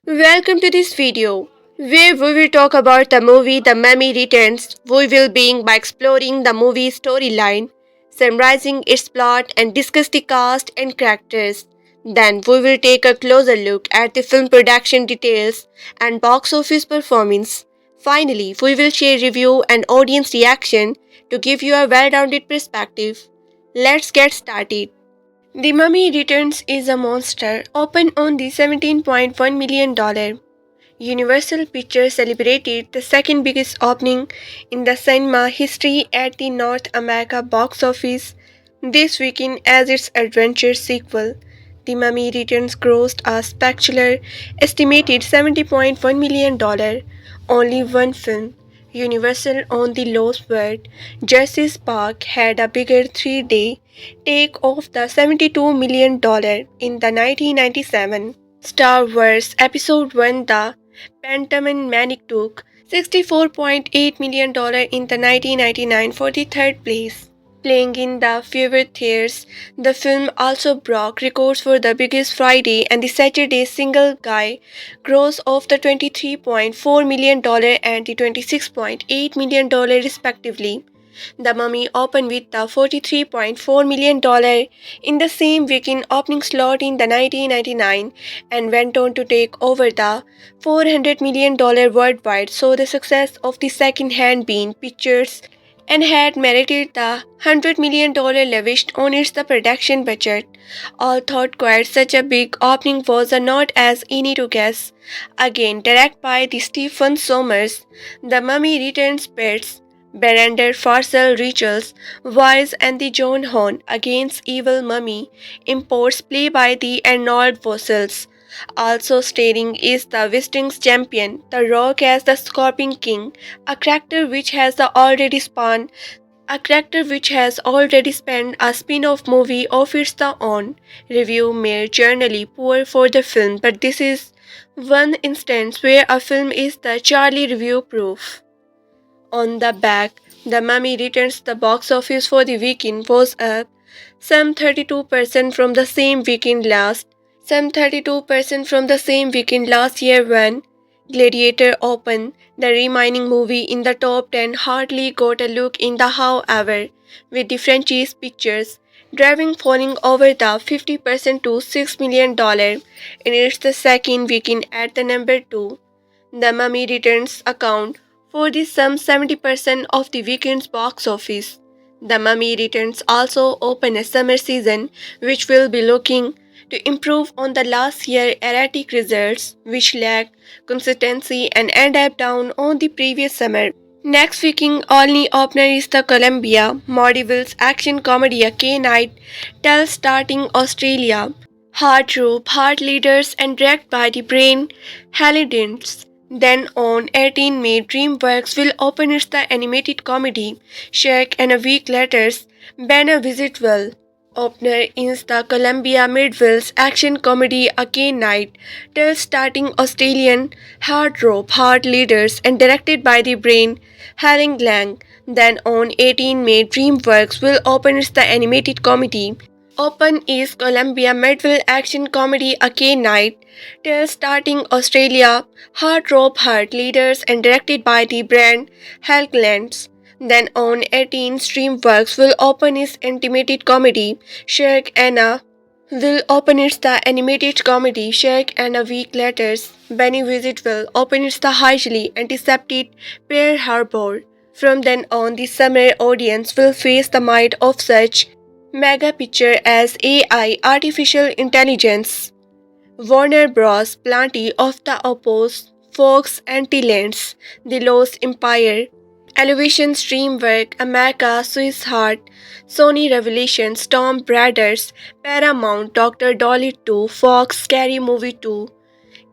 Welcome to this video, where we will talk about the movie The Mummy Returns. We will begin by exploring the movie's storyline, summarizing its plot, and discuss the cast and characters. Then we will take a closer look at the film production details and box office performance. Finally, we will share review and audience reaction to give you a well-rounded perspective. Let's get started. The Mummy Returns is a monster, opened on the $17.1 million. Universal Pictures celebrated the second biggest opening in the cinema history at the North America box office this weekend as its adventure sequel. The Mummy Returns grossed a spectacular estimated $70.1 million. Only one film, Universal on the Lost World, Jurassic Park, had a bigger three-day take of the $72 million in the 1997 Star Wars Episode 1. The Phantom Manic took $64.8 million in the 1999 for the third place. Playing in the fewer theaters, the film also broke records for the biggest Friday and the Saturday single guy gross of the $23.4 million and the $26.8 million respectively. The Mummy opened with the $43.4 million in the same weekend opening slot in the 1999 and went on to take over the $400 million worldwide. So the success of the second-hand being pictures and had merited the $100 million lavished on its the production budget. All thought quite such a big opening was not as easy to guess. Again, directed by the Stephen Sommers, The Mummy Returns Pets, Berander Farsal Rituals, Weisz and the John Horn against Evil Mummy, imports play by the Arnold Vossels. Also starring is the Wrestling's champion, The Rock as the Scorpion King, a character which has spanned a spin-off movie of its own. Review may generally poor for the film, but this is one instance where a film is the Charlie review proof. On the back, The Mummy Returns the box office for the weekend was up some 32% from the same weekend last year when Gladiator opened. The remaining movie in the top 10 hardly got a look in the however, with the franchise pictures driving falling over the 50% to $6 million in its the second weekend at the number 2. The Mummy Returns account for the some 70% of the weekend's box office. The Mummy Returns also open a summer season which will be looking to improve on the last year erratic results which lacked consistency and end up down on the previous summer. Next weekend only opener is the Columbia Maudivil's action comedy A K Night tells starting Australia. Hard Rope, Hard Leaders and directed by the Brain Hallidans. Then on 18 May, DreamWorks will open its the animated comedy Shrek and a week later, Banner Visit Will. Opener is the Columbia Midville's action comedy A K Night, tells starting Australian Hard Rope, Hard Leaders and directed by the Brain Halligan. Then on 18 May, DreamWorks will open its the animated comedy Open is Columbia Midville action comedy A K Night, tells starting Australia Hard Rope Hard Leaders and directed by the brand Helglands. Then on 18 Streamworks will open its animated comedy Shark Anna will open its the animated comedy Shark and a week later Benny Visit will open its the highly anticipated Pearl Harbor. From then on the summer audience will face the might of such mega picture as AI, artificial intelligence, Warner Bros. Plenty of the Oppose, Fox Antilles, The Lost Empire, Elevation Streamwork, America, Swiss Heart, Sony Revelation, Storm Brothers, Paramount, Dr. Dolly 2, Fox, Scary Movie 2,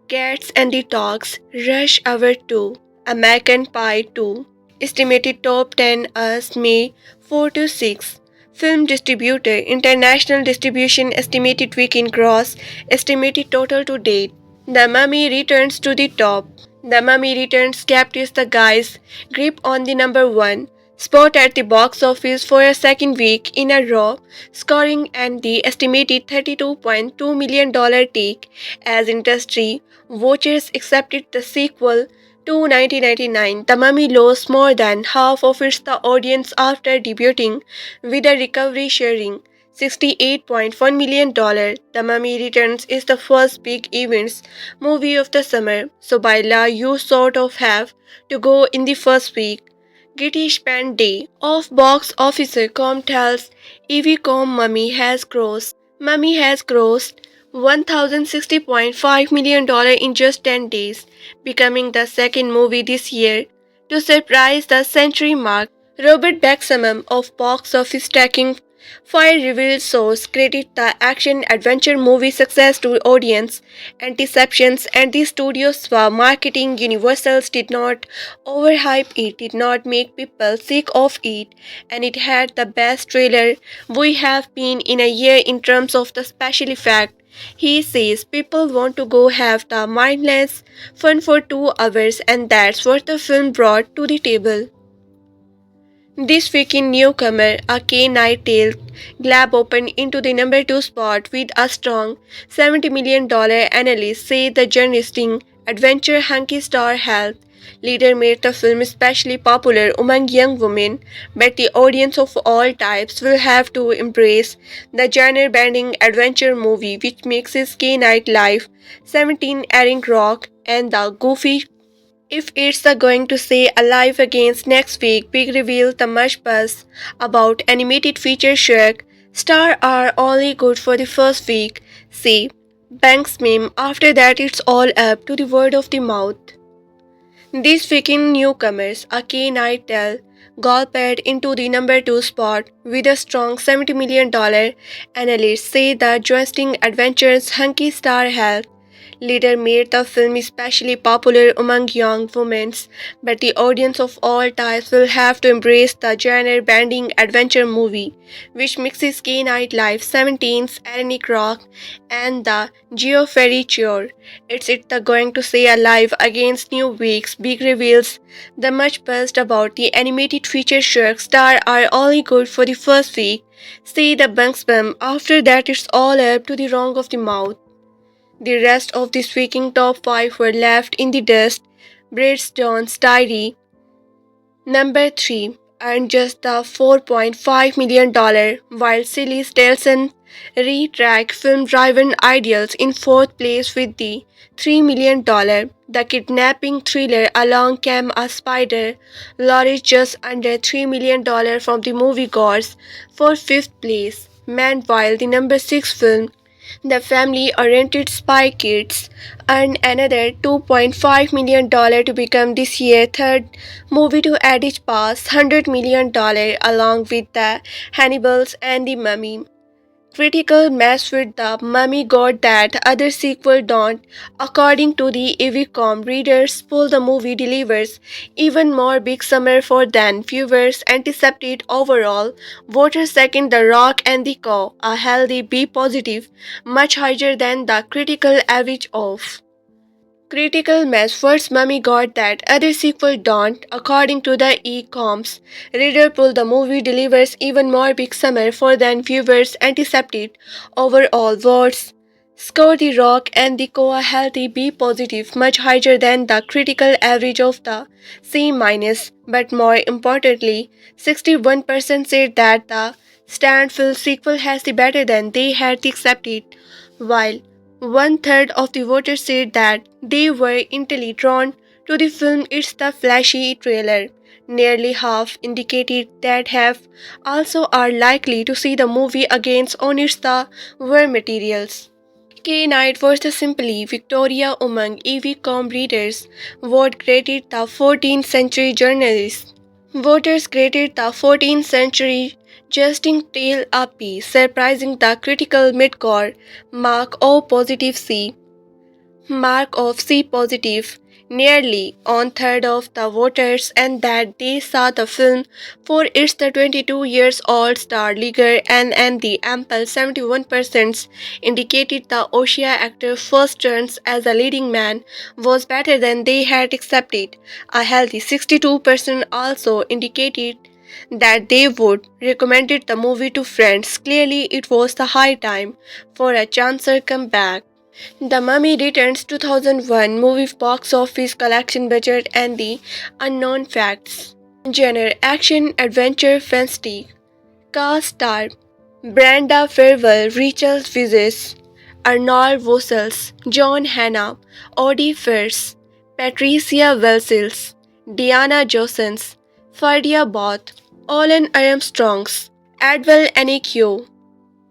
Cats and the Dogs, Rush Hour 2, American Pie 2. Estimated top 10 as May 4 to 6. Film distributor, international distribution estimated weekend gross, estimated total to date. The Mummy returns to the top. The Mummy Returns kept is the guy's grip on the number one spot at the box office for a second week in a row, scoring an the estimated $32.2 million take as industry watchers accepted the sequel to 1999. The Mummy lost more than half of its the audience after debuting, with a recovery sharing $68.1 million. The Mummy Returns is the first big events movie of the summer, so by law you sort of have to go in the first week. Getty spent day of box officer com tells Evicom Mummy has grossed $1,060.5 million in just 10 days, becoming the second movie this year to surprise the century mark. Robert Baxamam of Box Office Tracking Fire revealed source credit the action adventure movie success to audience anticipations and the studio's marketing universals did not overhype it, did not make people sick of it, and it had the best trailer we have been in a year in terms of the special effect. He says people want to go have the mindless fun for 2 hours, and that's what the film brought to the table. This weekend newcomer, a K-Nightingale, Glab opened into the number 2 spot with a strong $70 million. Analysts say the genre adventure hunky star health leader made the film especially popular among young women, but the audience of all types will have to embrace the genre-bending adventure movie which mixes K-Night Life, 17 airing rock, and the goofy if it's going to say alive against next week, big reveal the much buzz about animated feature Shrek. Star are only good for the first week. See, Banks meme. After that, it's all up to the word of the mouth. These weekend newcomers, a key night tell, golped into the number 2 spot with a strong $70 million. Analysts say the jousting adventures hunky star health leader made the film especially popular among young women, but the audience of all types will have to embrace the genre-bending adventure movie, which mixes gay nightlife, 17's ironic rock, and the Geoffrey Chore. It's going to say alive against new week's big reveals. The much buzzed about the animated feature Shark Star are only good for the first week. Say the bunks bum. After that, it's all up to the wrong of the mouth. The rest of the speaking top 5 were left in the dust. John's Diary, number 3, earned just the $4.5 million, while Silly Stelson retracked film-driven ideals in 4th place with the $3 million. The kidnapping thriller Along Came a Spider lorries just under $3 million from the moviegoers for 5th place. Meanwhile, the number 6 film the family-oriented Spy Kids earned another $2.5 million to become this year's third movie to edge past $100 million along with The Hannibals and The Mummy. Critical mass with The Mummy got that other sequel don't. According to the Evicom readers poll, the movie delivers even more big summer for than viewers anticipated overall. Voters second The Rock and The Cow, a healthy B positive, much higher than the critical average of. Critical mass first Mummy got that other sequel don't. According to the E-Coms reader poll, the movie delivers even more big summer for than viewers anticipated. Overall votes score The Rock and The Coa healthy B positive, much higher than the critical average of the C minus. But more importantly, 61% said that the Stanfield sequel has the better than they had accepted, while 1/3 of the voters said that they were intensely drawn to the film. It's the flashy trailer. Nearly half indicated that have also are likely to see the movie against on its the war materials. K. Knight was the simply Victoria among EV.com readers. Vote graded the 14th century journalist. Voters graded the 14th century Justin Tale a piece, surprising the critical midcore mark O positive C. Mark of C positive. Nearly one third of the voters and that they saw the film for its the 22 years old star leaguer and the ample 71% indicated the Ossia actor first turns as a leading man was better than they had accepted. A healthy 62% also indicated that they would recommended the movie to friends. Clearly, it was the high time for a chancer comeback. The Mummy Returns 2001 movie box office collection budget and the unknown facts. Genre action adventure fantasy. Cast star Brenda Farewell, Rachel Weisz, Arnold Vossels, John Hannah, Odie Fierce, Patricia Welsels, Diana Josens, Fardia Both, Olin Armstrongs, Adwell Anique,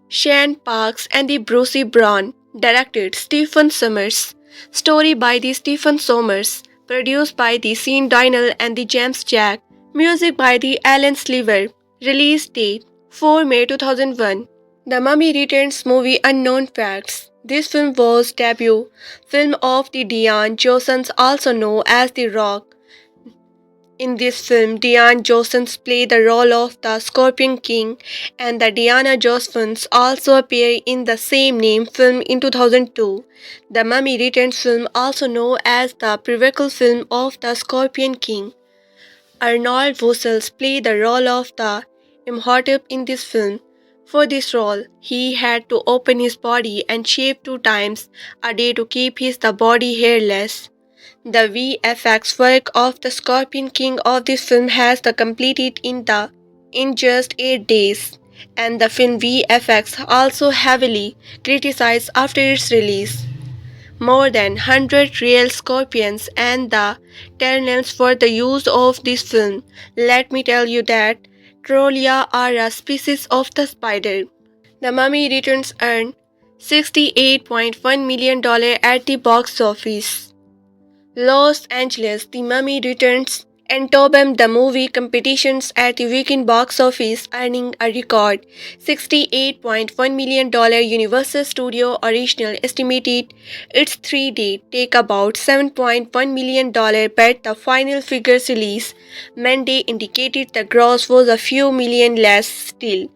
Shane Parks and the Brucey Brown. Directed Stephen Sommers. Story by the Stephen Sommers. Produced by the Sean Dynel and the James Jack. Music by the Alan Sliver. Release date 4 May 2001. The Mummy Returns movie Unknown Facts. This film was debut film of the Diane Josens, also known as The Rock. In this film, Diane Jones played the role of the Scorpion King, and the Diana Jones also appeared in the same name film in 2002. The Mummy Returns film, also known as the prequel film of the Scorpion King. Arnold Vossels played the role of the Imhotep in this film. For this role, he had to open his body and shave 2 times a day to keep his the body hairless. The VFX work of the Scorpion King of this film has completed in just 8 days, and the film VFX also heavily criticized after its release. More than 100 real scorpions and the terminals for the use of this film. Let me tell you that Trollia are a species of the spider. The Mummy Returns earned $68.1 million at the box office. Los Angeles, The Mummy Returns entombed the movie competitions at the weekend box office, earning a record $68.1 million. Universal Studio original estimated its 3-day take about $7.1 million, but the final figures released Monday indicated the gross was a few million less still.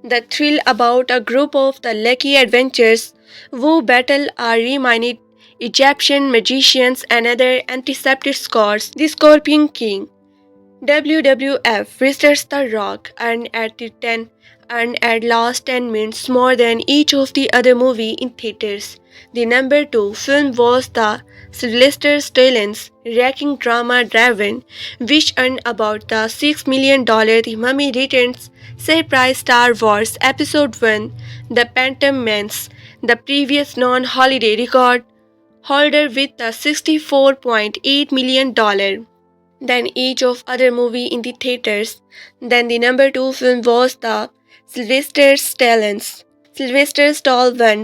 The thrill about a group of the lucky adventurers who battle a reminded Egyptian magicians and other antiseptic gods, the Scorpion King. WWF versus The Rock earned at last 10 minutes more than each of the other movie in theaters. The number 2 film was the Sylvester Stallone's wrecking drama Driven, which earned about the $6 million. The Mummy Returns surprise Star Wars Episode 1, The Phantom Menace, the previous non-holiday record holder with a $64.8 million than each of other movie in the theaters. Then the number 2 film was the Sylvester Stallone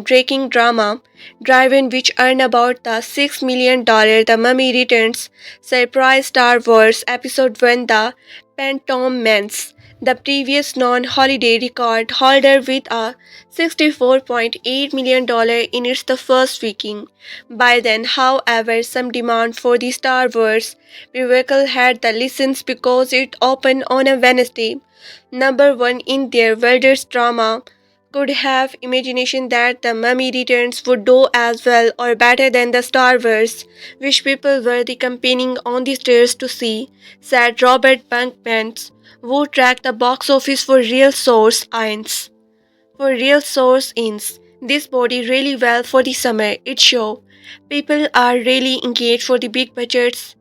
breaking drama Driven, which earned about the $6 million. The Mummy Returns surprise Star Wars Episode 1, The Phantom Menace, the previous non-holiday record holder with a $64.8 million in its the first weekend. By then, however, some demand for the Star Wars vehicle had the license because it opened on a Wednesday. Number 1 in their wildest drama could have imagination that The Mummy Returns would do as well or better than the Star Wars, which people were the campaigning on the stairs to see, said Robert Bunkmans, who tracked the box office for Real Source Ins. For Real Source Ins, this body really well for the summer. It show people are really engaged for the big budgets.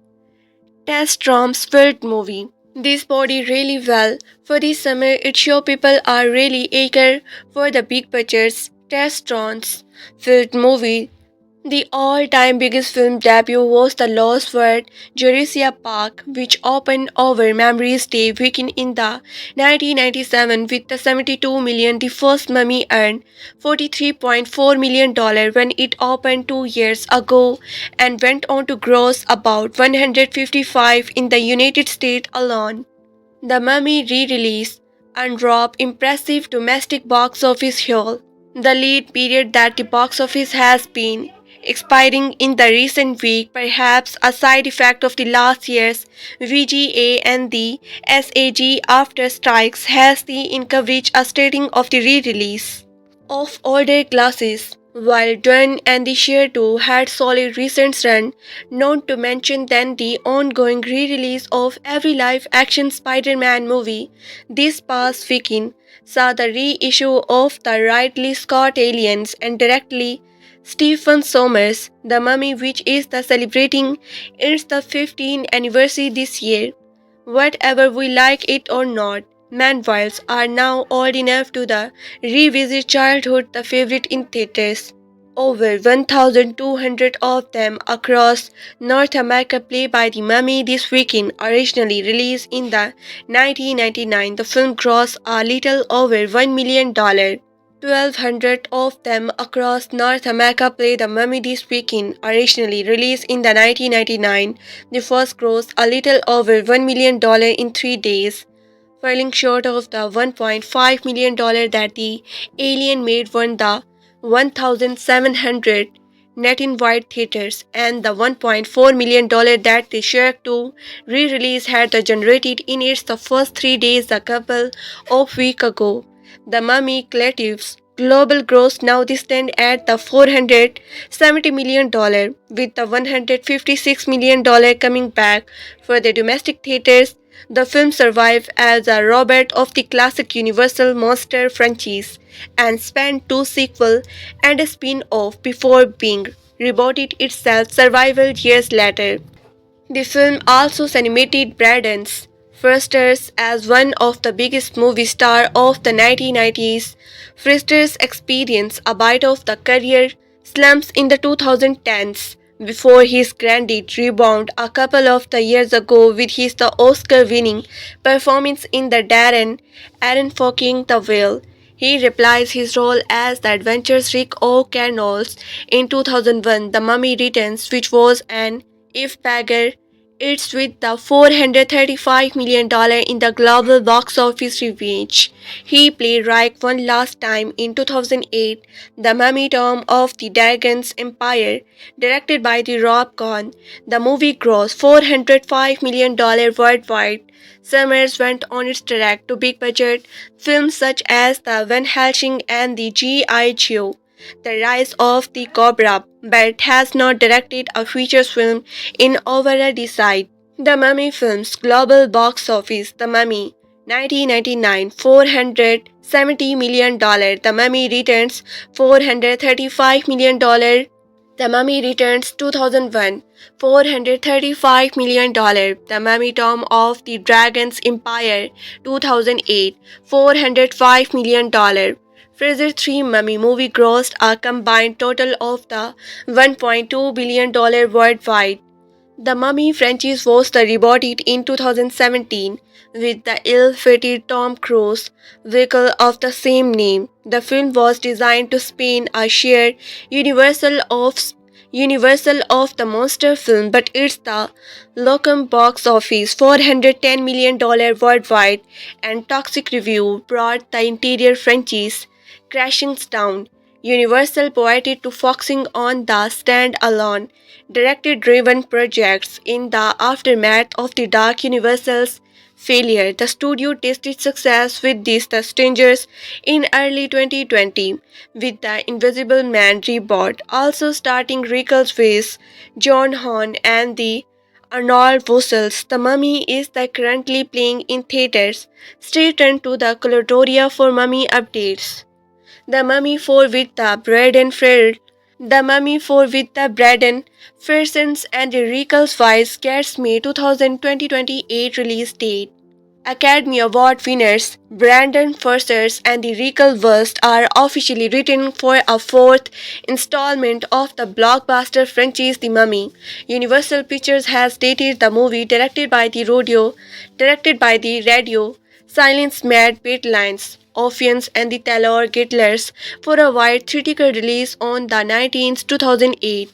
Test Drums filled movie. This body really well for the summer. It show people are really eager for the big budgets. Test Drums filled movie. The all-time biggest film debut was The Lost World, Jurassic Park, which opened over Memories Day weekend in the 1997 with the $72 million. The first Mummy earned $43.4 million when it opened 2 years ago and went on to gross about $155 in the United States alone. The Mummy re-release undrop impressive domestic box office haul. The lead period that the box office has been expiring in the recent week, perhaps a side effect of the last year's VGA and the SAG after strikes, has the in coverage a stating of the re-release of older classes. While Dune and the Sheer 2 had solid recent run, not to mention then the ongoing re-release of every live-action Spider-Man movie, this past weekend saw the reissue of the Ridley Scott Aliens and directly Stephen Sommers' The Mummy, which is the celebrating its the 15th anniversary this year. Whatever we like it or not, manviles are now old enough to revisit childhood the favorite in theaters. Over 1,200 of them across North America play by the Mummy this weekend. Originally released in the 1999, the film grossed a little over $1 million. 1,200 of them across North America play The Mummy this weekend. Originally released in the 1999, the first grossed a little over $1 million in 3 days, falling short of the $1.5 million that the Alien made won the 1,700 net in wide theaters and the $1.4 million that the Shark 2 re-release had generated in its the first 3 days a couple of weeks ago. The Mummy Collective's global gross now stand at the $470 million, with the $156 million coming back for the domestic theaters. The film survived as a reboot of the classic Universal Monster franchise and spanned two sequels and a spin-off before being rebooted itself several years later. The film also celebrated Braden's Fraser as one of the biggest movie stars of the 1990s. Fraser's experienced a bit of the career slumps in the 2010s before his granted rebound a couple of the years ago with his the Oscar-winning performance in the Darren Aronofsky The Whale. He reprised his role as the adventurous Rick O'Connell in 2001 The Mummy Returns, which was an if bagger. It's with the $435 million in the global box office revenge. He played Reich one last time in 2008, The Mummy Tomb of the Dragon's Empire, directed by the Rob Cohn. The movie grossed $405 million worldwide. Summers went on its track to big-budget films such as The Van Helsing and the G.I. Joe. The Rise of the Cobra, but has not directed a feature film in over a decade. The Mummy film's global box office, The Mummy, 1999, $470 million. The Mummy Returns, $435 million. The Mummy Returns 2001, $435 million. The Mummy Tomb of the Dragon's Empire 2008, $405 million. Fraser 3 Mummy movie grossed a combined total of the $1.2 billion worldwide. The Mummy franchise was rebooted in 2017 with the ill-fated Tom Cruise vehicle of the same name. The film was designed to span a shared universal of the monster film, but it's the locum box office $410 million worldwide, and toxic review brought the interior franchise crashing down. Universal pointed to focusing on the stand-alone, director-driven projects in the aftermath of the Dark Universal's failure. The studio tasted success with The Strangers in early 2020, with The Invisible Man reboot also starting Rick Weisz, John Hamm, and the Arnold Vosloo. The Mummy is currently playing in theaters. Stay tuned to the Colodoria for Mummy updates. The Mummy 4 with the Braden Fraser. The Mummy 4 with the Braden Fraser and Rick Weisz gets May 2028 release date. Academy Award winners Brandon Fraser and Rick Weisz are officially written for a fourth installment of the blockbuster franchise The Mummy. Universal Pictures has dated the movie directed by the radio Silence Mad Beatlines, Ophians and the Taylor Gattlers for a wide theatrical release on the 19th 2008.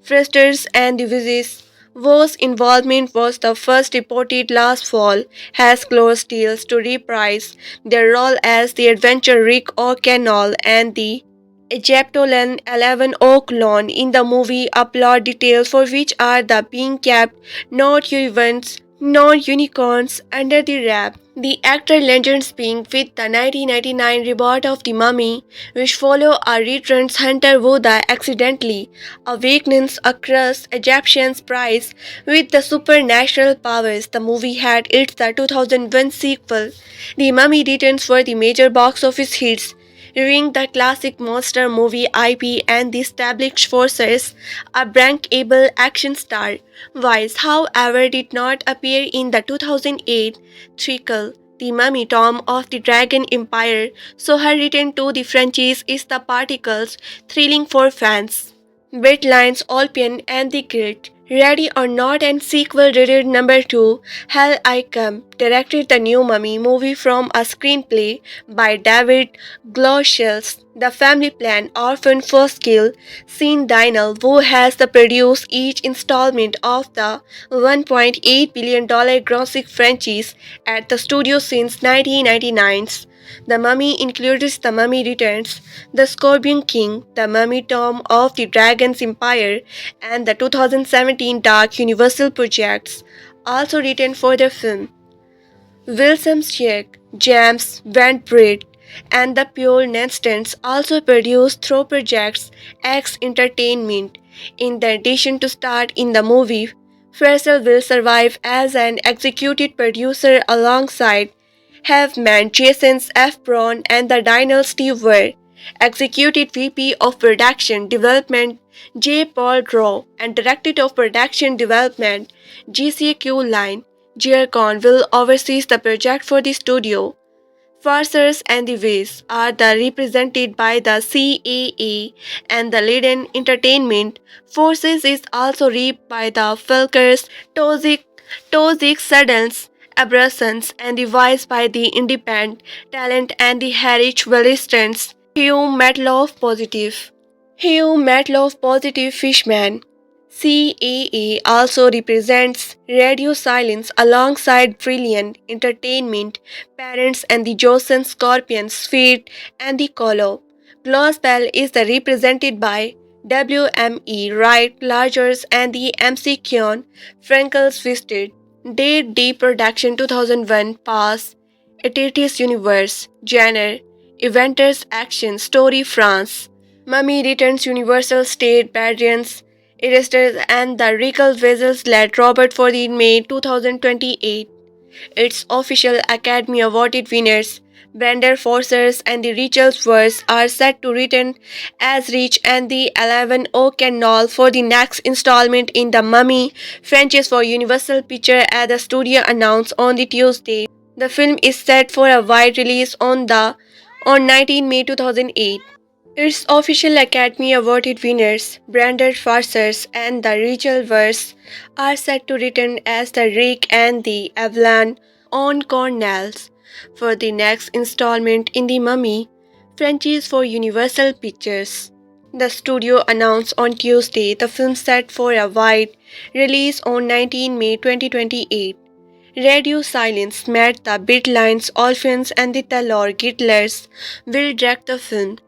Fresters and the Weisz's involvement was the first reported last fall, has closed deals to reprise their role as the adventure Rick O'Connell and the Egyptologist Evelyn O'Connell in the movie. Upload details for which are being kept, not your events No unicorns under the wrap. The actor legends being with the 1999 reboot of The Mummy, which follow a returns hunter Buddha accidentally awakens a cursed Egyptian priest with the supernatural powers. The movie had its the 2001 sequel. The Mummy returns for the major box office hits, reviewing the classic monster movie IP and the established forces, a bankable action star. Weisz, however, did not appear in the 2008 sequel, The Mummy Tomb of the Dragon Empire, so her return to the franchise is the particles thrilling for fans. Bedlines, Olpian, and the Guild. Ready or Not and sequel rated number 2, Hell I Come, directed the new Mummy movie from a screenplay by David Glaushels. The family plan, Orphan First Kill, Sean Dynel, who has produced each installment of the $1.8 billion grossing franchise at the studio since 1999. The Mummy includes The Mummy Returns, The Scorpion King, The Mummy Tomb of the Dragon's Empire, and the 2017 Dark Universal projects, also written for the film. Wilson's Check, James Van Brett, and the Pure Nestants also produced through Projects X Entertainment. In addition to star in the movie, Fraser will survive as an executive producer alongside Haveman, Jason F. Braun, and the Daniel Stewart. Executive VP of Production Development J. Paul Draw and Director of Production Development GCQ Line Giacon will oversee the project for the studio. Fraser and the Weisz are represented by the CAA and the Leiden Entertainment. Forces is also reaped by the Falkers, Tozik Suddens, Abrasons, and the Weisz by the Independent Talent and the Heritage Valistants. Hugh Matloff Positive. Hugh Matloff Positive Fishman. CAA also represents Radio Silence alongside Brilliant Entertainment, Parents and the Joseon Scorpions, Sphere and the Colo. Glossbell is represented by WME, Wright, Largers and the MC Kyon, Frankel's Visited. Date D Production 2001 Pass, Etitis Universe, Genre, Eventers Action, Story France. Mummy Returns Universal State Pageants, Arrested and the Regal Vessels led Robert for the May 2028. Its official Academy Awarded winners, Brander Forcers and the Rachel's Verse, are set to return as Rich and the 11 O'Connell for the next installment in the Mummy franchise for Universal Pictures as the studio announced on the Tuesday. The film is set for a wide release on 19 May 2008. Its official Academy Awarded winners, Brandon Fraser and the Rachel Weisz, are set to return as the Rick and the Evelyn O'Connells for the next installment in the Mummy franchise for Universal Pictures. The studio announced on Tuesday the film set for a wide release on 19 May 2028. Radio Silence met the Beatlines, Orphans and the Taylor Gittlers will direct the film.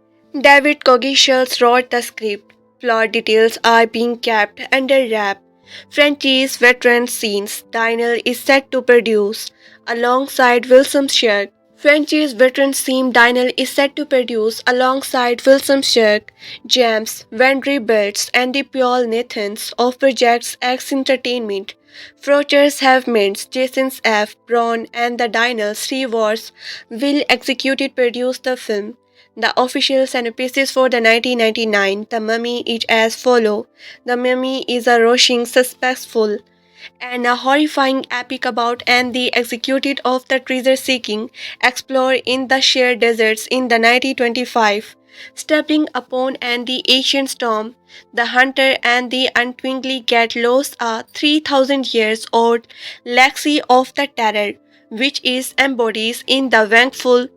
David Cogishals wrote the script. Plot details are being kept under wrap. Franchise veteran Scenes Daniel is set to produce alongside Wilson Shirk. Franchise veteran Seam Daniel is set to produce alongside Wilson Shirk, James Vanderbilt, and the Paul Nathans of Projects X Entertainment. Froters have meant Jason F. Braun and the Daniel Stewart will executive produce the film. The official synopsis for the 1999 The Mummy is as follows. The Mummy is a rushing, suspenseful, and a horrifying epic about and the executed of the treasure-seeking explorer in the sheer deserts in the 1925. Stepping upon and the ancient storm, the hunter and the untwingly get lost a 3,000 years old legacy of the terror, which is embodied in the vengeful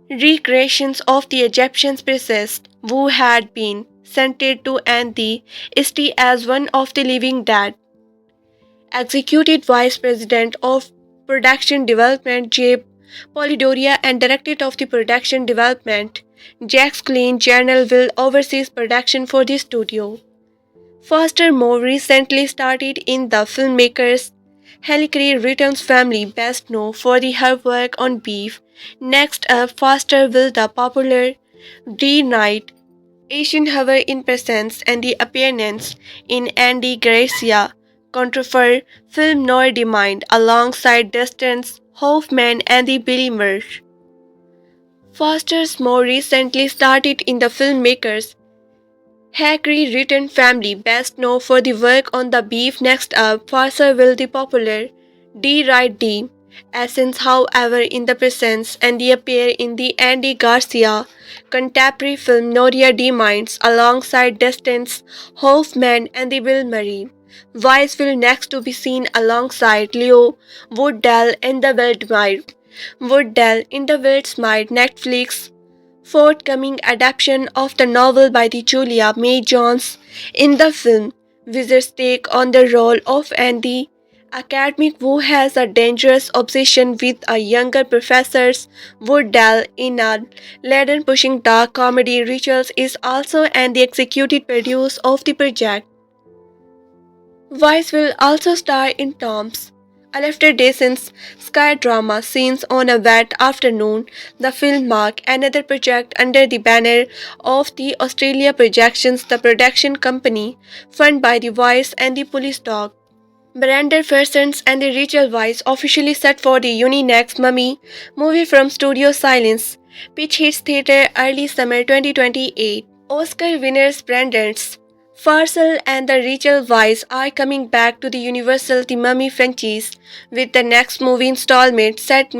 recreations of the Egyptian princess who had been sentenced to end the city as one of the living dead. Executive Vice President of Production Development J. Polidoria and Director of the Production Development Jack Klein Journal will oversee production for the studio. Foster more recently started in the filmmakers Helicarry returns family best known for her work on Beef. Next up, Faster will the popular D. Knight, Asian Hover in presence and the appearance in Andy Garcia, controver film noir demand alongside Dustin Hoffman and the Billy Murray. Foster's more recently started in the filmmakers Hackery written family best known for the work on the beef. Next up, Farser will the popular D. Wright D. Essence, however, in the presence and they appear in the Andy Garcia contemporary film Noria D. Minds alongside Destin's Hoffman and the Bill Murray. Weisz will next to be seen alongside Leo Wooddell in the Wildmire. Wooddell in the Wildmire Netflix forthcoming adaptation of the novel by the Julia May Jones. In the film, Wizard's take on the role of Andy, academic who has a dangerous obsession with a younger professor's Wooddell in a laden-pushing dark comedy. Rituals is also and the executive producer of the project. Weisz will also star in Tom's after Dason's sky drama Scenes on a Wet Afternoon. The film marked another project under the banner of the Australia Projections, the production company funded by the Weisz and the Police Dog. Brandon Fraser and the Rachel Weisz officially set for the Next Mummy movie from Studio Silence. Pitch hits theater early summer 2028. Oscar winners Brandon's Farsal and the Rachel Weisz are coming back to the Universal The Mummy franchise with the next movie installment set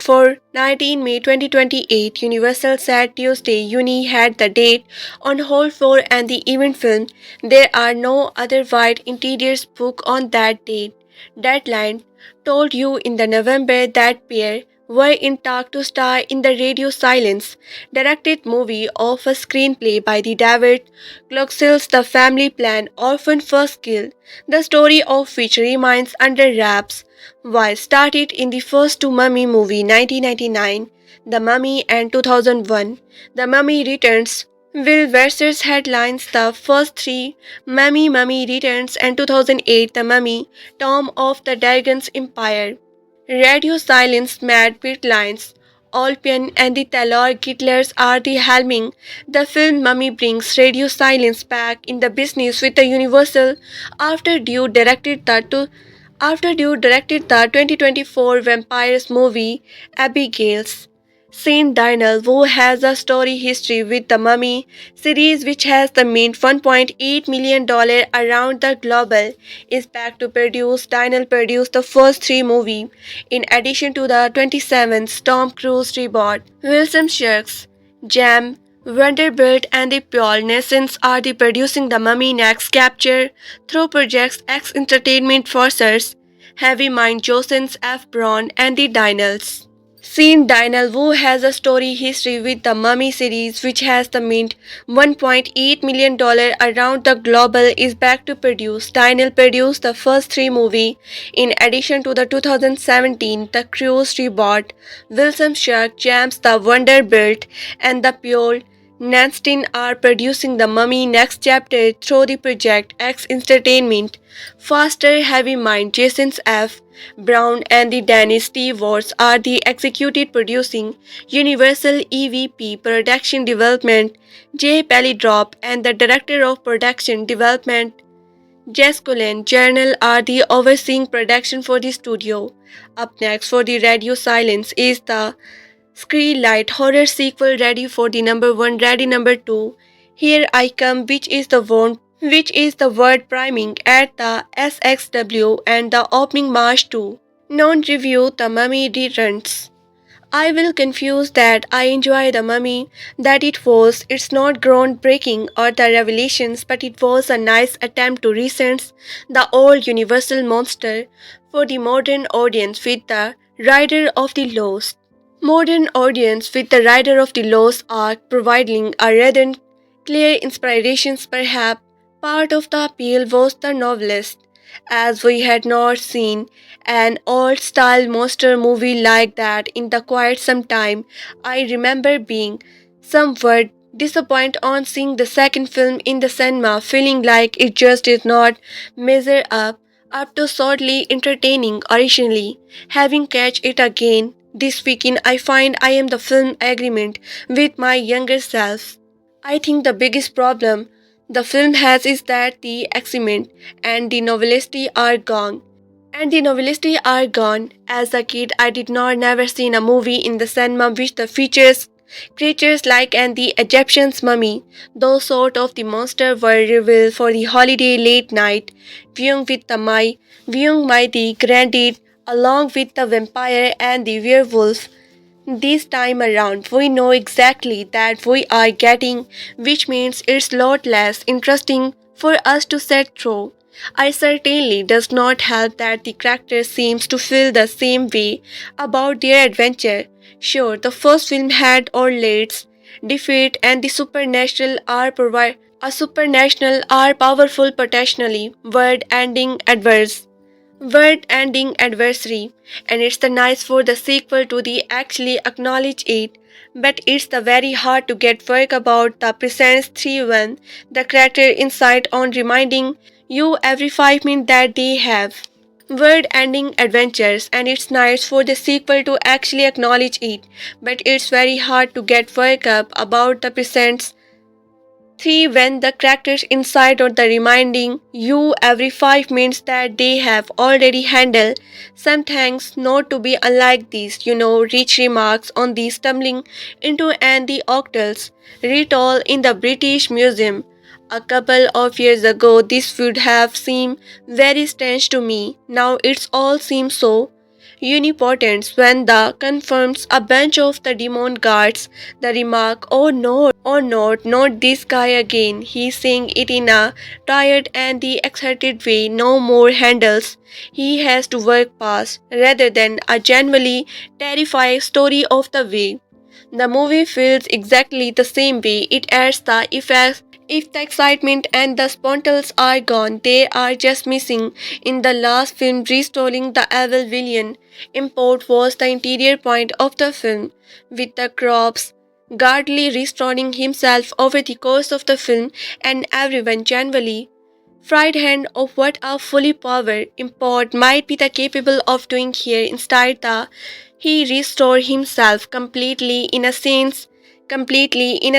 for 19 May 2028. Universal said Tuesday Uni had the date on hold for and the event film. There are no other wide interiors booked on that date. Deadline told you in the November that pair were in talk to star in the Radio Silence directed movie of a screenplay by the David Cloxill's The Family Plan Orphan First Kill, the story of which remains under wraps. While started in the first two Mummy movie 1999, The Mummy and 2001, The Mummy Returns, Will Versus headlines the first three Mummy Returns and 2008 The Mummy, Tomb of the Dragon's Empire. Radio Silence Mad Lines, Alpian and the Talor Gitlers are the helming. The film Mummy brings Radio Silence back in the business with the Universal after Due directed the 2024 vampires movie Abigail's. Saint Daniel, who has a story history with the Mummy series which has the made $1.8 million around the global, is back to produce. Daniel produced the first three movies, in addition to the 27th Tom Cruise reboot. Wilson Sharks, Jam, Vanderbilt and the Pure Naissance are the producing the Mummy next capture through Projects X Entertainment Forcers, Heavy Mind Josens F. Braun and the Daniels. Saint Daniel, who has a story history with the Mummy series which has the mint $1.8 million around the global, is back to produce. Daniel produced the first three movies in addition to the 2017 The Cruise reboot. Wilson Shark, James the Vanderbilt and the Pure Nanstin are producing the Mummy next chapter through the Project X Entertainment. Faster Heavy Mind, Jason F. Brown and the Danny Stewarts are the executive producing. Universal EVP Production Development Jay Pellidrop and the Director of Production Development Jess Cullen Journal are the overseeing production for the studio. Up next for the Radio Silence is the Screen Light horror sequel Ready for the number 1, Ready number 2. Here I Come, which is the word priming at the SXW and the opening March 2. Non-review The Mummy Returns. I will confuse that I enjoy The Mummy, that it's not groundbreaking or the revelations, but it was a nice attempt to resense the old Universal monster for the modern audience with the Rider of the Lost. Modern audience with the Rider of the Lost arc providing a rather clear inspirations. Perhaps part of the appeal was the novelist, as we had not seen an old-style monster movie like that in the quite some time. I remember being somewhat disappoint on seeing the second film in the cinema, feeling like it just did not measure up to solidly entertaining originally. Having catch it again this weekend, I find I am the film agreement with my younger self. I think the biggest problem the film has is that the excitement and the novelty are gone. As a kid, I did not never seen a movie in the cinema which the features creatures like and the Egyptian's mummy. Those sort of the monster were revealed for the holiday late night viewing my the granddad along with the vampire and the werewolf. This time around, we know exactly that we are getting, which means it's a lot less interesting for us to sit through. I certainly does not help that the character seems to feel the same way about their adventure. Sure, the first film had all Lade's defeat and the supernatural are powerful potentially word ending adversary, and it's the nice for the sequel to the actually acknowledge it, but it's the very hard to get work about the presents 3 when the character inside on reminding you every 5 minutes that they have word ending adventures, and it's nice for the sequel to actually acknowledge it, but it's very hard to get work up about the presents 3 when the characters inside are the reminding you every 5 minutes that they have already handled some things not to be unlike these, rich remarks on the stumbling into and the octals retold in the British Museum. A couple of years ago, this would have seemed very strange to me. Now it's all seems so unipotent when the confirms a bunch of the demon guards the remark, oh no, not this guy again. He's saying it in a tired and the excited way, no more handles. He has to work past rather than a genuinely terrifying story of the way. The movie feels exactly the same way. It adds the effects. If the excitement and the spontanes are gone, they are just missing. In the last film, restoring the evil villain import was the interior point of the film, with the crops guardly restoring himself over the course of the film, and everyone generally frightened of what a fully powered import might be the capable of doing here. Instead, he restored himself completely in a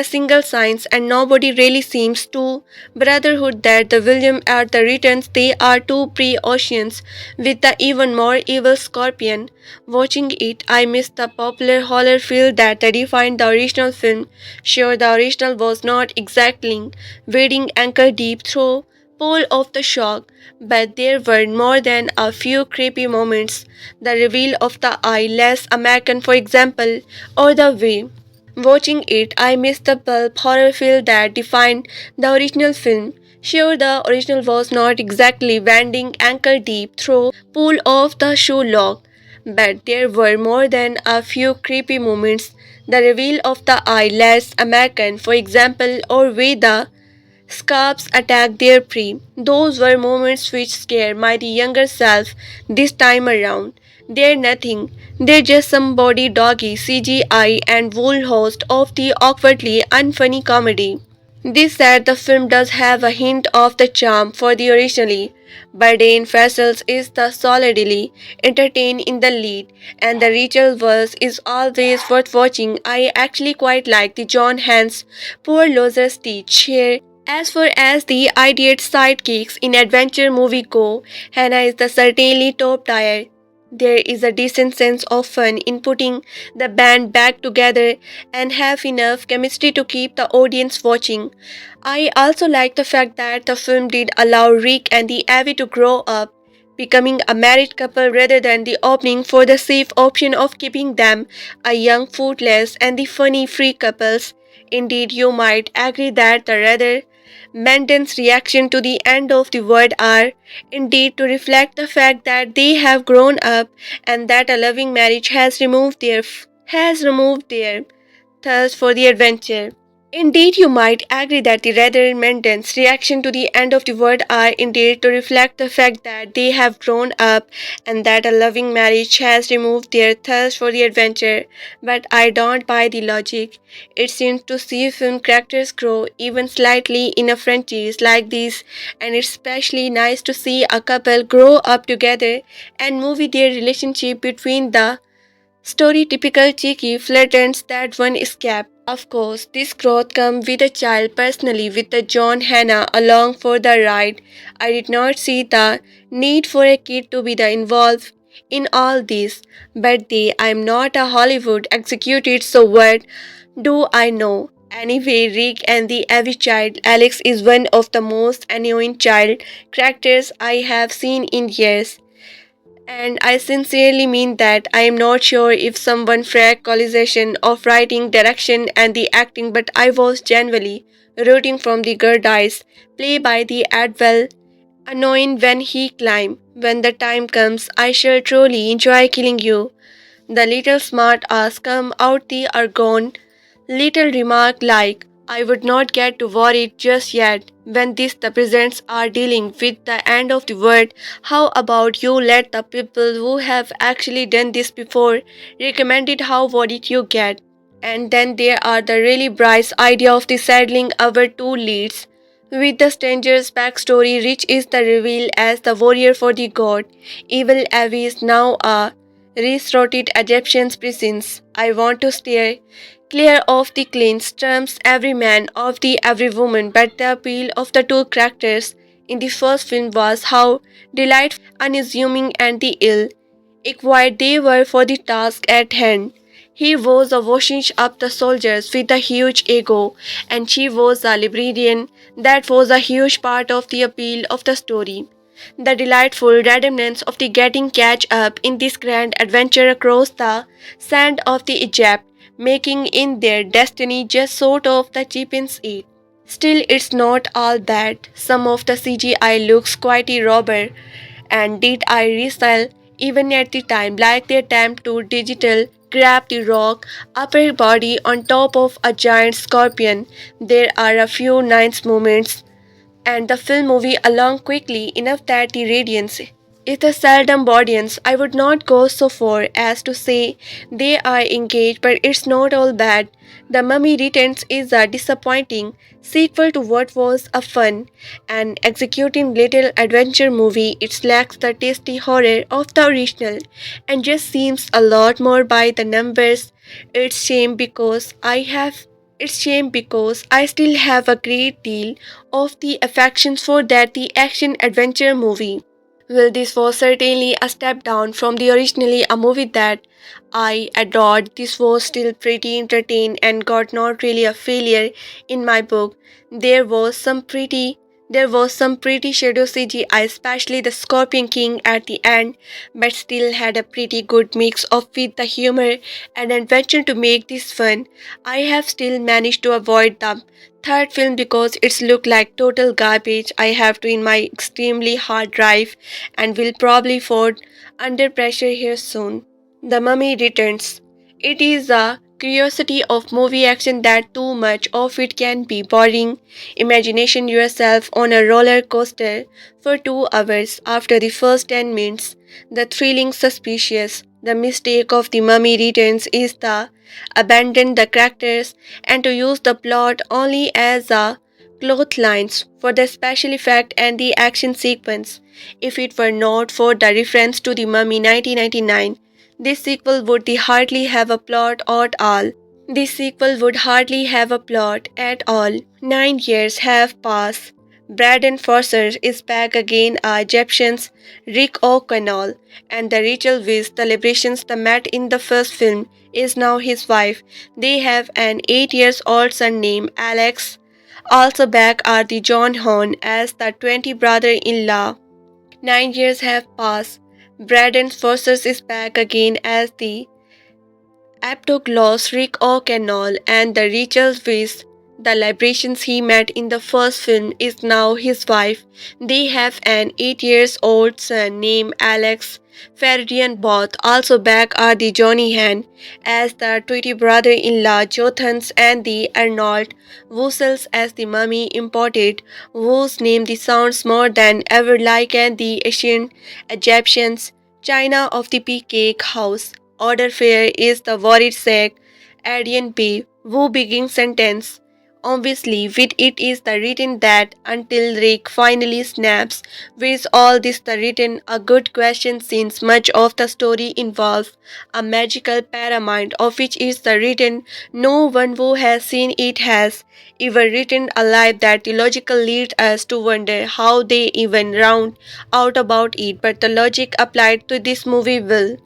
single science, and nobody really seems to brotherhood that the William at the returns they are two pre-oceans with the even more evil scorpion. Watching it, I missed the popular horror feel that defined the original film. Sure, the original was not exactly wading ankle deep through pool of the shock, but there were more than a few creepy moments. The reveal of the eye, less American, for example, or the way. Watching it, I missed the pulp horror feel that defined the original film. Sure, the original was not exactly wading ankle deep through pool of the shoe lock, but there were more than a few creepy moments. The reveal of the eye, less American, for example, or way the Scarps attacked their prey. Those were moments which scared my younger self this time around. They're nothing. They're just some body doggy CGI and wool host of the awkwardly unfunny comedy. This said, the film does have a hint of the charm for the originally, but Dane Faisals is the solidly entertained in the lead, and the Rachel verse is always worth watching. I actually quite like the John Hans poor loser stitch here. As far as the idiot sidekicks in adventure movie go, Hannah is the certainly top tier. There is a decent sense of fun in putting the band back together and have enough chemistry to keep the audience watching. I also like the fact that the film did allow Rick and the Abby to grow up, becoming a married couple rather than the opening for the safe option of keeping them a young, footless, and the funny free couples. Indeed, you might agree that the rather Menden's reaction to the end of the world are indeed to reflect the fact that they have grown up and that a loving marriage has removed their thirst for the adventure. Indeed, you might agree that the rather Menden's reaction to the end of the world are indeed to reflect the fact that they have grown up and that a loving marriage has removed their thirst for the adventure. But I don't buy the logic. It seems to see film characters grow even slightly in a franchise like this, and it's especially nice to see a couple grow up together and movie their relationship between the story typical cheeky flirtants that one escape. Of course, this growth comes with a child personally with the John Hannah along for the ride. I did not see the need for a kid to be the involved in all this. But I'm not a Hollywood executed, so what do I know? Anyway, Rick and the Abby child, Alex is one of the most annoying child characters I have seen in years. And I sincerely mean that. I am not sure if someone frack collision of writing, direction, and the acting, but I was genuinely rooting from the good eyes. Play by the Adwell, annoying when he climb. When the time comes, I shall truly enjoy killing you. The little smart ass come out the argon. Little remark like, I would not get to worry just yet. When these the presents are dealing with the end of the world, how about you let the people who have actually done this before recommend it how worried you get? And then there are the really bright idea of the saddling our two leads. With the stranger's backstory, Rich is the reveal as the warrior for the god. Evil Avi is now a resorted Egyptian presence. I want to steer clear of the clean terms every man of the every woman, but the appeal of the two characters in the first film was how delightful, unassuming, and the ill equipped they were for the task at hand. He was a washing up the soldiers with a huge ego, and she was a librarian. That was a huge part of the appeal of the story. The delightful randomness of the getting catch up in this grand adventure across the sand of the Egypt, making in their destiny just sort of the cheapens it. Still, it's not all bad. Some of the CGI looks quite robber, and did I resell even at the time, like the attempt to digital grab the rock upper body on top of a giant scorpion. There are a few nice moments and the film movie along quickly enough that the radiance is the seldom audience. I would not go so far as to say they are engaged, but it's not all bad. The Mummy Returns is a disappointing sequel to what was a fun and executing little adventure movie. It lacks the tasty horror of the original and just seems a lot more by the numbers. It's shame because I have it's shame because I still have a great deal of the affections for that the action adventure movie. Well, this was certainly a step down from the originally a movie that I adored. This was still pretty entertaining and got not really a failure in my book. There was some pretty there was some pretty shadow CGI, especially the Scorpion King at the end, but still had a pretty good mix of with the humor and adventure to make this fun. I have still managed to avoid the third film because it's looked like total garbage. I have to in my extremely hard drive and will probably fall under pressure here soon. The Mummy Returns. It is a curiosity of movie action that too much of it can be boring. Imagination yourself on a roller coaster for 2 hours after the first 10 minutes. The thrilling suspicious. The mistake of the Mummy Returns is the abandon the characters and to use the plot only as a clotheslines for the special effect and the action sequence. If it were not for the reference to the Mummy 1999, this sequel would hardly have a plot at all. This sequel would hardly have a plot at all. 9 years have passed. Braden Fraser is back again as Egyptians Rick O'Connell, and the Rachel Weisz celebrations the met in the first film is now his wife. They have an 8 years old son named Alex. Also back are the John Horn as the 20 brother-in-law. 9 years have passed. Braden Fraser is back again as the Aptogloss Rick O'Connell and the Rachel Weisz The libations he met in the first film is now his wife. They have an 8 years old son named Alex. Ferdinand both also back are the Johnny Hand as the Tweety brother-in-law Jothans and the Arnold Wussels as the mummy imported, whose name the sounds more than ever like the ancient Egyptians. China of the Pea Cake House. Order fare is the worried sack. Adian Bay, Wu begins sentence. Obviously, with it is the written that until Rick finally snaps. With all this the written a good question since much of the story involves a magical paramind of which is the written no one who has seen it has ever written alive that the logical leads us to wonder how they even round out about it, but the logic applied to this movie will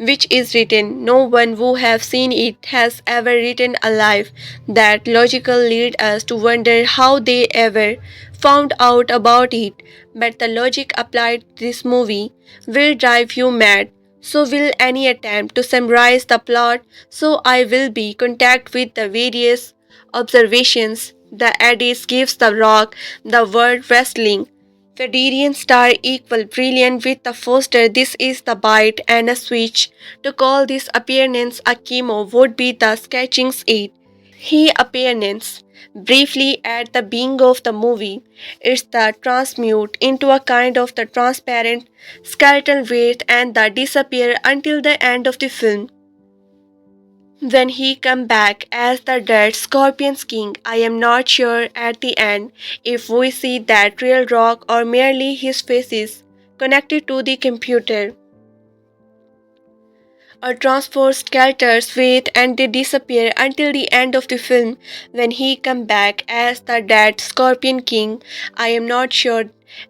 which is written, no one who have seen it has ever written alive. That logical lead us to wonder how they ever found out about it. But the logic applied to this movie will drive you mad. So will any attempt to summarize the plot. So I will be contact with the various observations. The edit gives the rock the word wrestling. Federian star equal brilliant with the Foster. This is the bite and a switch. To call this appearance a chemo would be the sketching's it. He appearance briefly at the beginning of the movie. It's the transmute into a kind of the transparent skeletal weight and the disappear until the end of the film. When he come back as the dead Scorpion's king, I am not sure at the end if we see that real rock or merely his face is connected to the computer or transport skelters with and they disappear until the end of the film when he come back as the dead Scorpion King. I am not sure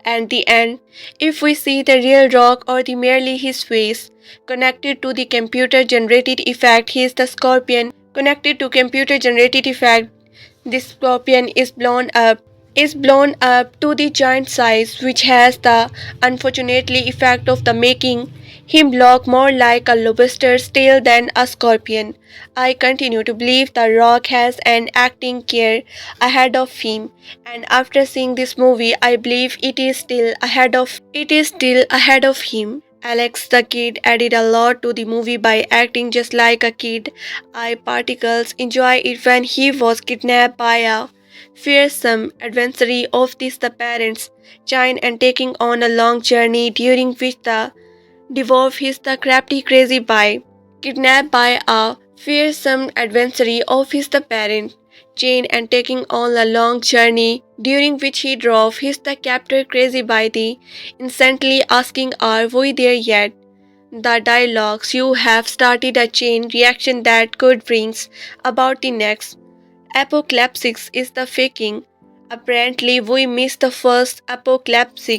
at the end if we see the real rock or the merely his face connected to the computer generated effect. He is the Scorpion connected to computer generated effect. The Scorpion is blown up to the giant size, which has the unfortunately effect of the making him look more like a lobster's tail than a scorpion. I continue to believe The Rock has an acting career ahead of him, and after seeing this movie, I believe it is still ahead of him. Alex the Kid added a lot to the movie by acting just like a kid. I particles enjoy it when he was kidnapped by a fearsome adversary of the parents, Chine, and taking on a long journey during which the dwarf is the crafty crazy boy, kidnapped by a fearsome adversary of his the parent, Jane, and taking on a long journey during which he drove his the captor crazy by the instantly asking are we there yet? The dialogues you have started a chain reaction that could brings about the next apocalypse is the faking. Apparently, we missed the first apocalypse,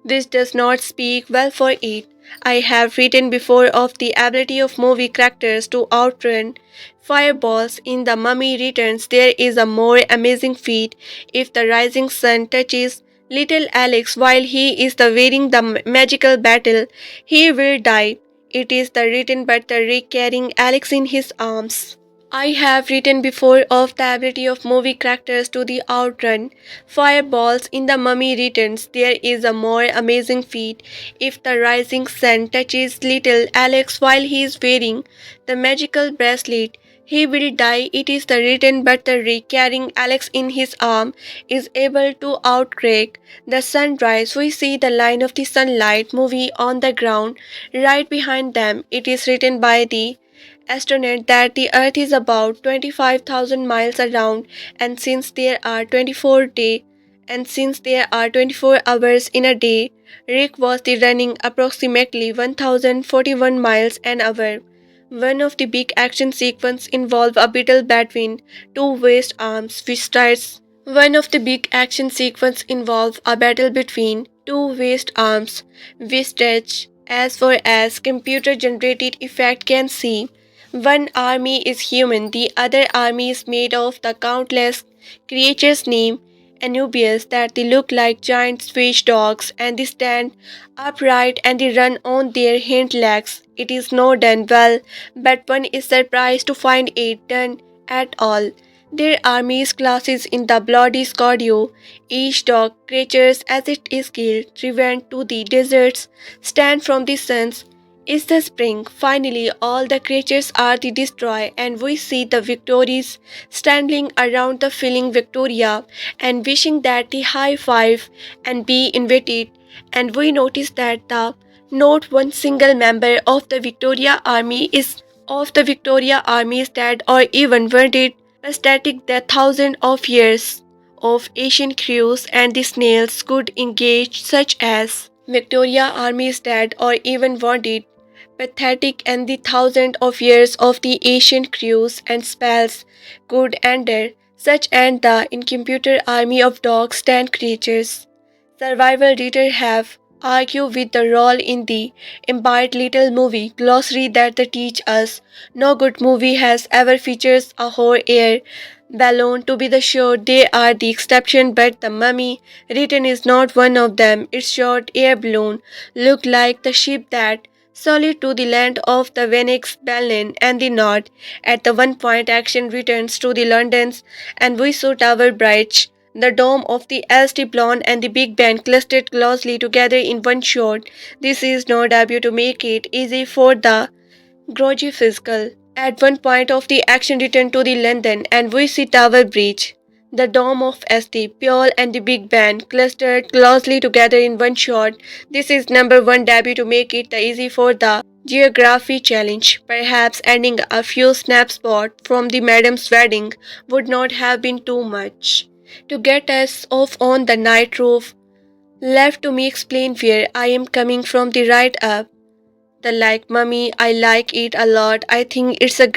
which does not speak well for it. I have written before of the ability of movie characters to outrun fireballs. In The Mummy Returns, there is a more amazing feat. If the rising sun touches little Alex while he is the wearing the magical battle, he will die. It is the written but the Rick carrying Alex in his arms. I have written before of the ability of movie characters to the outrun fireballs. In The Mummy Returns. There is a more amazing feat. If the rising sun touches little Alex while he is wearing the magical bracelet, he will die. It is the written but the Rick carrying Alex in his arm is able to outcrack the sunrise. We see the line of the sunlight movie on the ground right behind them. It is written by the estimate that the earth is about 25,000 miles around, and since there are 24 hours in a day, Rick was the running approximately 1041 miles an hour. One of the big action sequences involve a battle between two waist arms which starts one of the big action sequences involve a battle between two waist arms which stretch as far as computer generated effect can see. One army is human, the other army is made of the countless creatures named Anubis that they look like giant Swedish dogs and they stand upright and they run on their hind legs. It is not done well, but one is surprised to find it done at all. Their armies clashes in the bloody scordio, each dog creatures as it is killed, driven to the deserts, stand from the suns. Is the spring. Finally, all the creatures are the destroy, and we see the victories standing around the filling Victoria and wishing that the high five and be invited. And we notice that the not one single member of the Victoria Army is dead or even wounded. Static the thousands of years of ancient crews and the snails could engage, such as Victoria Army is dead or even wounded. Pathetic and the thousands of years of the ancient crews and spells could enter, such and the incomputer army of dogs and creatures. Survival reader have argued with the role in the imbibed little movie glossary that they teach us. No good movie has ever features a whole air balloon to be the sure they are the exception, but the mummy written is not one of them. Its short air balloon looked like the ship that solid to the land of the Venice Berlin and the North. At the one point action returns to the London's and we saw Tower Bridge. The dome of the LSD blonde and the Big Ben clustered closely together in one shot. This is no debut to make it easy for the groggy physical. At one point of the action return to the London and we see Tower Bridge. The dome of SD, Pure and the Big Ben clustered closely together in one shot. This is number one debut to make it easy for the geography challenge. Perhaps adding a few snapshots from the madam's wedding would not have been too much. To get us off on the night roof, left to me explain where I am coming from the right up. The like mummy, I like it a lot. I think it's the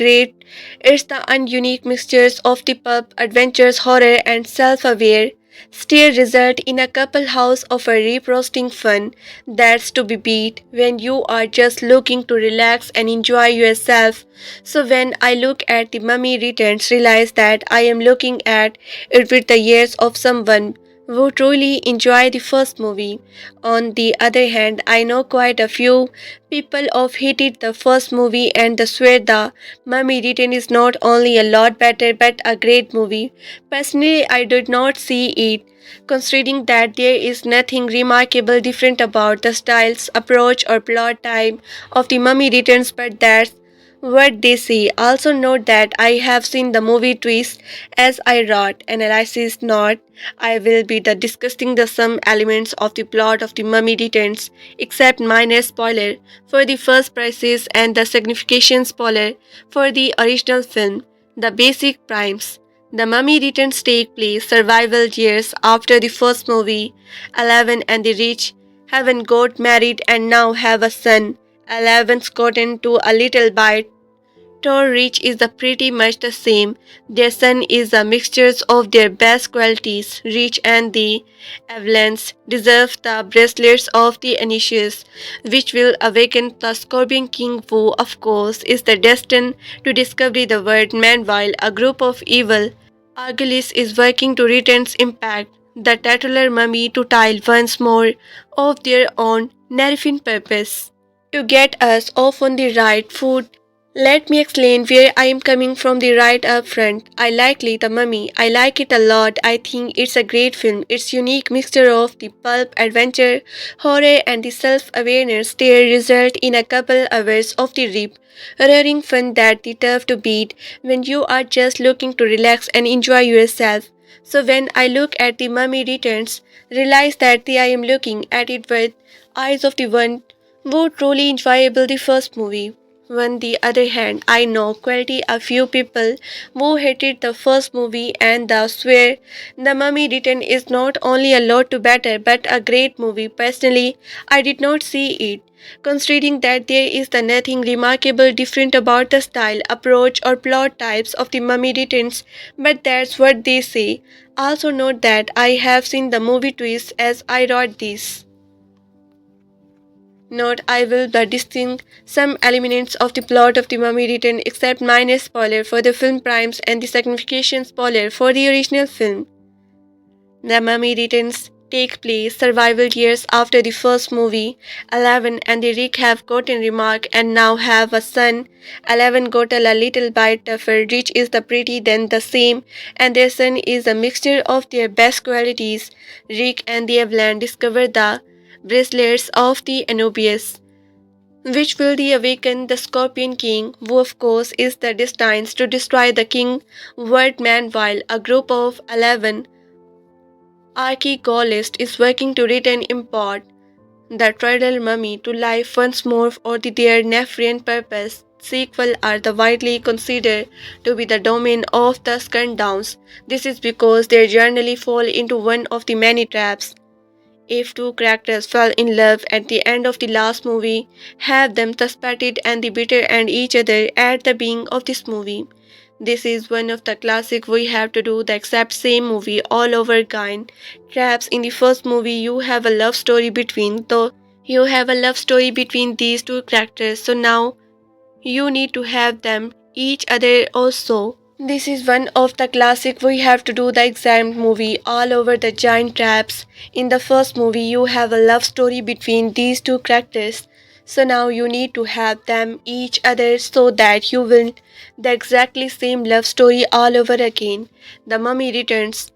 ununique mixtures of the pulp, adventures, horror, and self-aware. Still result in a couple house of a reposting fun that's to be beat when you are just looking to relax and enjoy yourself. So when I look at the mummy returns, realize that I am looking at it with the ears of someone who truly enjoy the first movie. On the other hand, I know quite a few people have hated the first movie and they swear the Mummy Return is not only a lot better but a great movie. Personally, I did not see it, considering that there is nothing remarkable different about the styles, approach, or plot time of the Mummy Returns, but that's what they say. Also note that I have seen the movie twist as I wrote analysis not. I will be the discussing the some elements of the plot of the Mummy Returns, except minor spoiler for the first prices and the significant spoiler for the original film. The basic primes. The Mummy Returns take place survival years after the first movie. 11 and the rich haven't got married and now have a son. 11's gotten to a little bit Tor Rich is the pretty much the same. Their son is a mixture of their best qualities. Rich and the Evelyns deserve the bracelets of the Anubis, which will awaken the Scorpion King, who, of course, is the destined to discover the world. Meanwhile, a group of evil Argolis is working to return impact the titular mummy to tile once more of their own nerfing purpose. To get us off on the right foot, let me explain where I am coming from the right up front. I like The Mummy. I like it a lot. I think it's a great film. Its unique mixture of the pulp, adventure, horror, and the self-awareness there result in a couple hours of the rip roaring fun that the tough to beat when you are just looking to relax and enjoy yourself. So when I look at The Mummy Returns, realize that I am looking at it with eyes of the one who truly enjoyable the first movie. On the other hand, I know quite a few people who hated the first movie and they swear The Mummy Return is not only a lot to better but a great movie. Personally, I did not see it. Considering that there is the nothing remarkable different about the style, approach, or plot types of The Mummy Returns, but that's what they say. Also note that I have seen the movie twist as I wrote this. Note I will be discussing some elements of the plot of The Mummy Return except minor spoiler for the film primes and the significant spoiler for the original film. The Mummy Returns take place survival years after the first movie. Eleven and the Rick have gotten remark and now have a son. Eleven got a little bit tougher. Rich is the pretty then the same, and their son is a mixture of their best qualities. Rick and the Evelyn discover the bracelets of the Anubis, which will awaken the Scorpion King, who of course is the destined to destroy the King Word Man, while a group of 11 archaeologists is working to return import the Turtle Mummy to life once more for their nefarious purpose. Sequel are the widely considered to be the domain of the Skandowns. This is because they generally fall into one of the many traps. If two characters fell in love at the end of the last movie, have them suspected and the bitter and each other at the beginning of this movie. This is one of the classic we have to do the exact same movie all over again. Traps in the first movie you have a love story between these two characters, so now you need to have them each other also. This is one of the classic we have to do the exam movie all over the giant traps. In the first movie you have a love story between these two characters. So now you need to have them each other so that you will the exactly same love story all over again. The Mummy Returns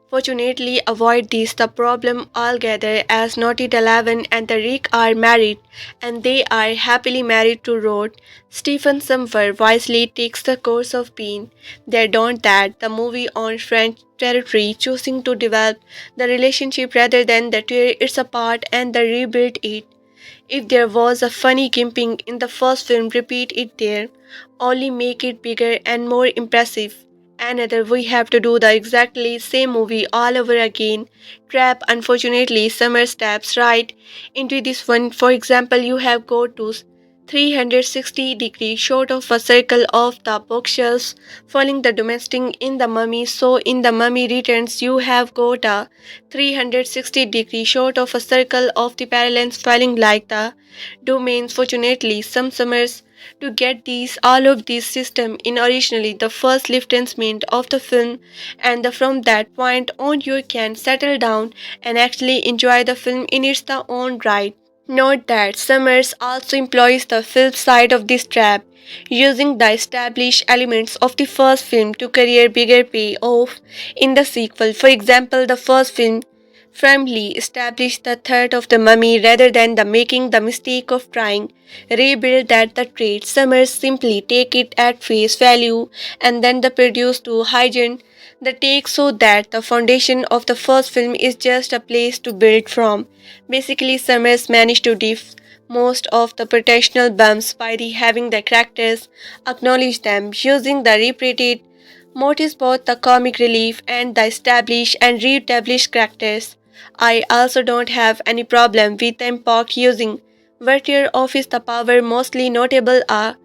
fortunately avoid this the problem altogether as Naughty 11 and the Rick are married and they are happily married to Rod. Stephen Sommers wisely takes the course of being. They don't that the movie on French territory choosing to develop the relationship rather than the tear it apart and the rebuild it. If there was a funny gimping in the first film, repeat it there. Only make it bigger and more impressive. Another we have to do the exactly same movie all over again. Trap unfortunately summer steps right into this one. For example, you have go to 360 degrees short of a circle of the bookshelves following the domestic in the mummy, so in the mummy returns you have got a 360 degrees short of a circle of the parallels falling like the domains. Fortunately some summers to get these all of this system in originally the first lieutenant of the film, and from that point on you can settle down and actually enjoy the film in its own right. Note that Summers also employs the flip side of this trap, using the established elements of the first film to create bigger payoff in the sequel. For example, the first film firmly established the threat of the mummy rather than the making the mistake of trying rebuild that the trait. Summers simply take it at face value and then the produce to hygiene the take so that the foundation of the first film is just a place to build from. Basically, Summers managed to diff most of the potential bumps by having the characters acknowledge them, using the repeated motives both the comic relief and the established and re-established characters. I also don't have any problem with Empok using Vertier Office the power mostly notable are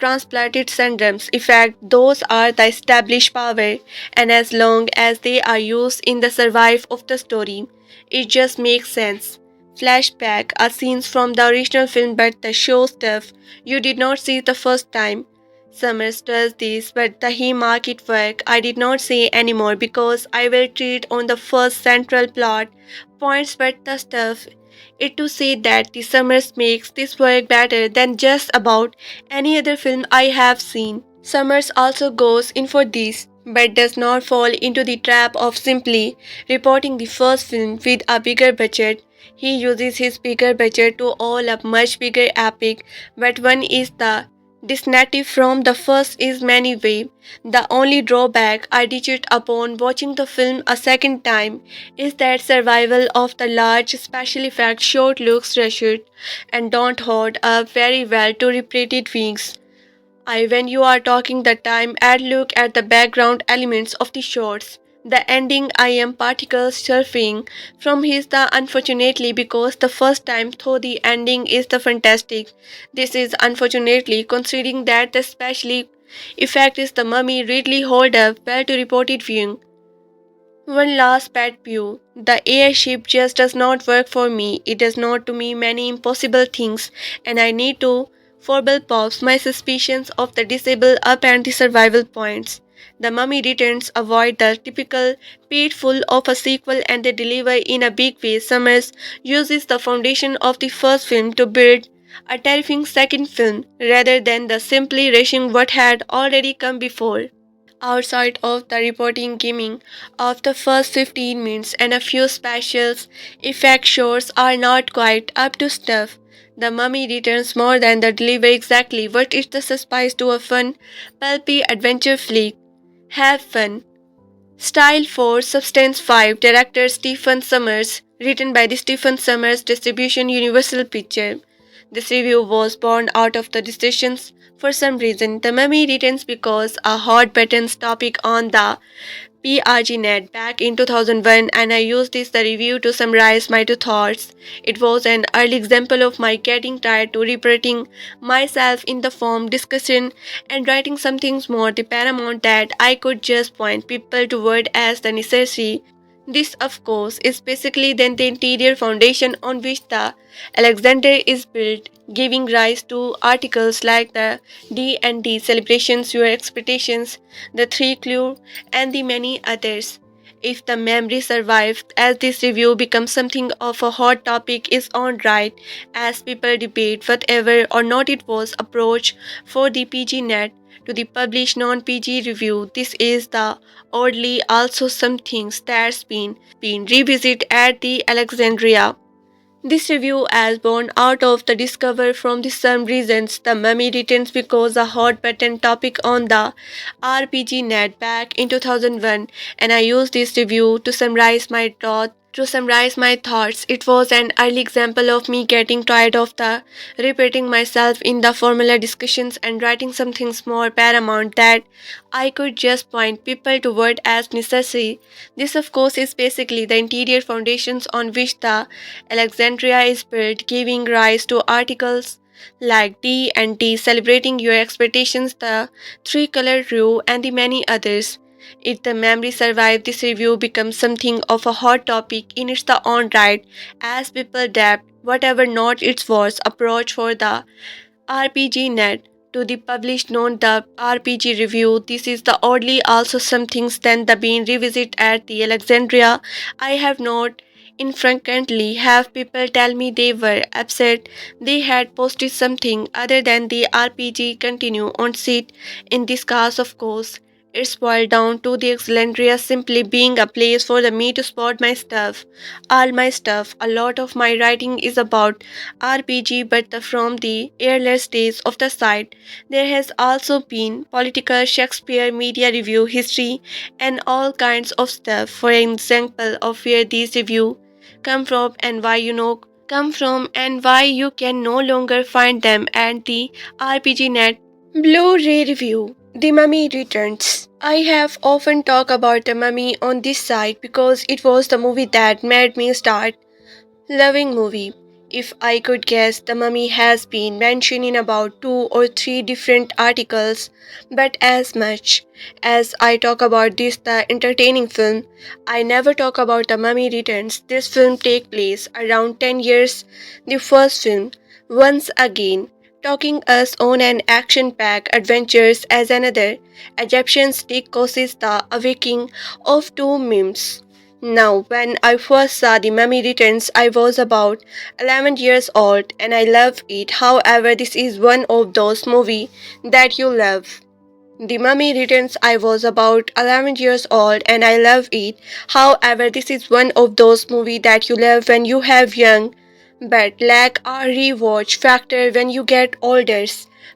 transplanted syndromes. In fact, those are the established power, and as long as they are used in the survival of the story, it just makes sense. Flashback are scenes from the original film, but the show stuff you did not see the first time. Summers does this, but the he mark it work. I did not say anymore because I will treat on the first central plot points, but the stuff it to say that the Summers makes this work better than just about any other film I have seen. Summers also goes in for this, but does not fall into the trap of simply reporting the first film with a bigger budget. He uses his bigger budget to all a much bigger epic, but one is the distinct from the first is many way. The only drawback I digit upon watching the film a second time is that survival of the large special effects shot looks rushed and don't hold up very well to repeated wings. I when you are talking the time and look at the background elements of the shots. The ending I am particularly surfing from his the unfortunately because the first time though the ending is the fantastic. This is unfortunately considering that the special effect is the mummy really hold up well to reported viewing. One last pet peeve. The airship just does not work for me. It does not to me many impossible things, and I need to forble pops my suspicions of the disable up and the survival points. The Mummy Returns avoid the typical pitfall of a sequel and they deliver in a big way. Sommers uses the foundation of the first film to build a terrifying second film rather than the simply rushing what had already come before. Outside of the reporting gaming of the first 15 minutes and a few special effect shows are not quite up to snuff. The Mummy returns more than the deliver exactly what is the spice to a fun, pulpy adventure flick. Have fun. Style 4, Substance 5, Director Stephen Sommers, written by the Stephen Sommers, distribution Universal Picture. This review was born out of the decisions. For some reason, the mummy returns because a hot buttons topic on the PRGNet back in 2001, and I used this the review to summarize my two thoughts. It was an early example of my getting tired to repeating myself in the form discussion and writing something more the paramount that I could just point people toward as the necessary. This, of course, is basically then the interior foundation on which the Alexander is built, giving rise to articles like the D&D celebrations, your expectations, the three clue, and the many others. If the memory survives, as this review becomes something of a hot topic is on right, as people debate whatever or not it was approach for the PG net to the published non-PG review. This is the oddly also some things that's been revisited at the Alexandria. This review is born out of the discover from the some reasons the mummy returns because a hot button topic on the RPG net back in 2001, and I used this review to summarize my thoughts. It was an early example of me getting tired of the repeating myself in the formula discussions and writing something more paramount that I could just point people toward as necessary. This, of course, is basically the interior foundations on which the Alexandria is built, giving rise to articles like D and D celebrating your expectations, the three color rule, and the many others. If the memory survives, this review becomes something of a hot topic in its own right, as people adapt whatever not its was approach for the RPG net to the published non-dubbed RPG review. This is the oddly also some things than the being revisited at the Alexandria. I have not infrequently have people tell me they were upset they had posted something other than the RPG continue on seat. In this case, of course, it's boiled down to the Alexandria simply being a place for the me to spot my stuff. All my stuff. A lot of my writing is about RPG, but from the earliest days of the site, there has also been political Shakespeare, media review, history, and all kinds of stuff. For example, of where these review come from and why you can no longer find them at the RPG net. Blu-ray review. The Mummy Returns. I have often talked about The Mummy on this site because it was the movie that made me start loving movie. If I could guess, The Mummy has been mentioned in about 2 or 3 different articles, but as much as I talk about this the entertaining film, I never talk about The Mummy Returns. This film takes place around 10 years the first film. Once again, talking us on an action-packed adventures as another Egyptian stick causes the awakening of two memes. Now, when I first saw The Mummy Returns, I was about 11 years old and I love it. However, this is one of those movies that you love. The Mummy Returns, I was about 11 years old and I love it. However, this is one of those movies that you love when you have young, but lack a rewatch factor when you get older.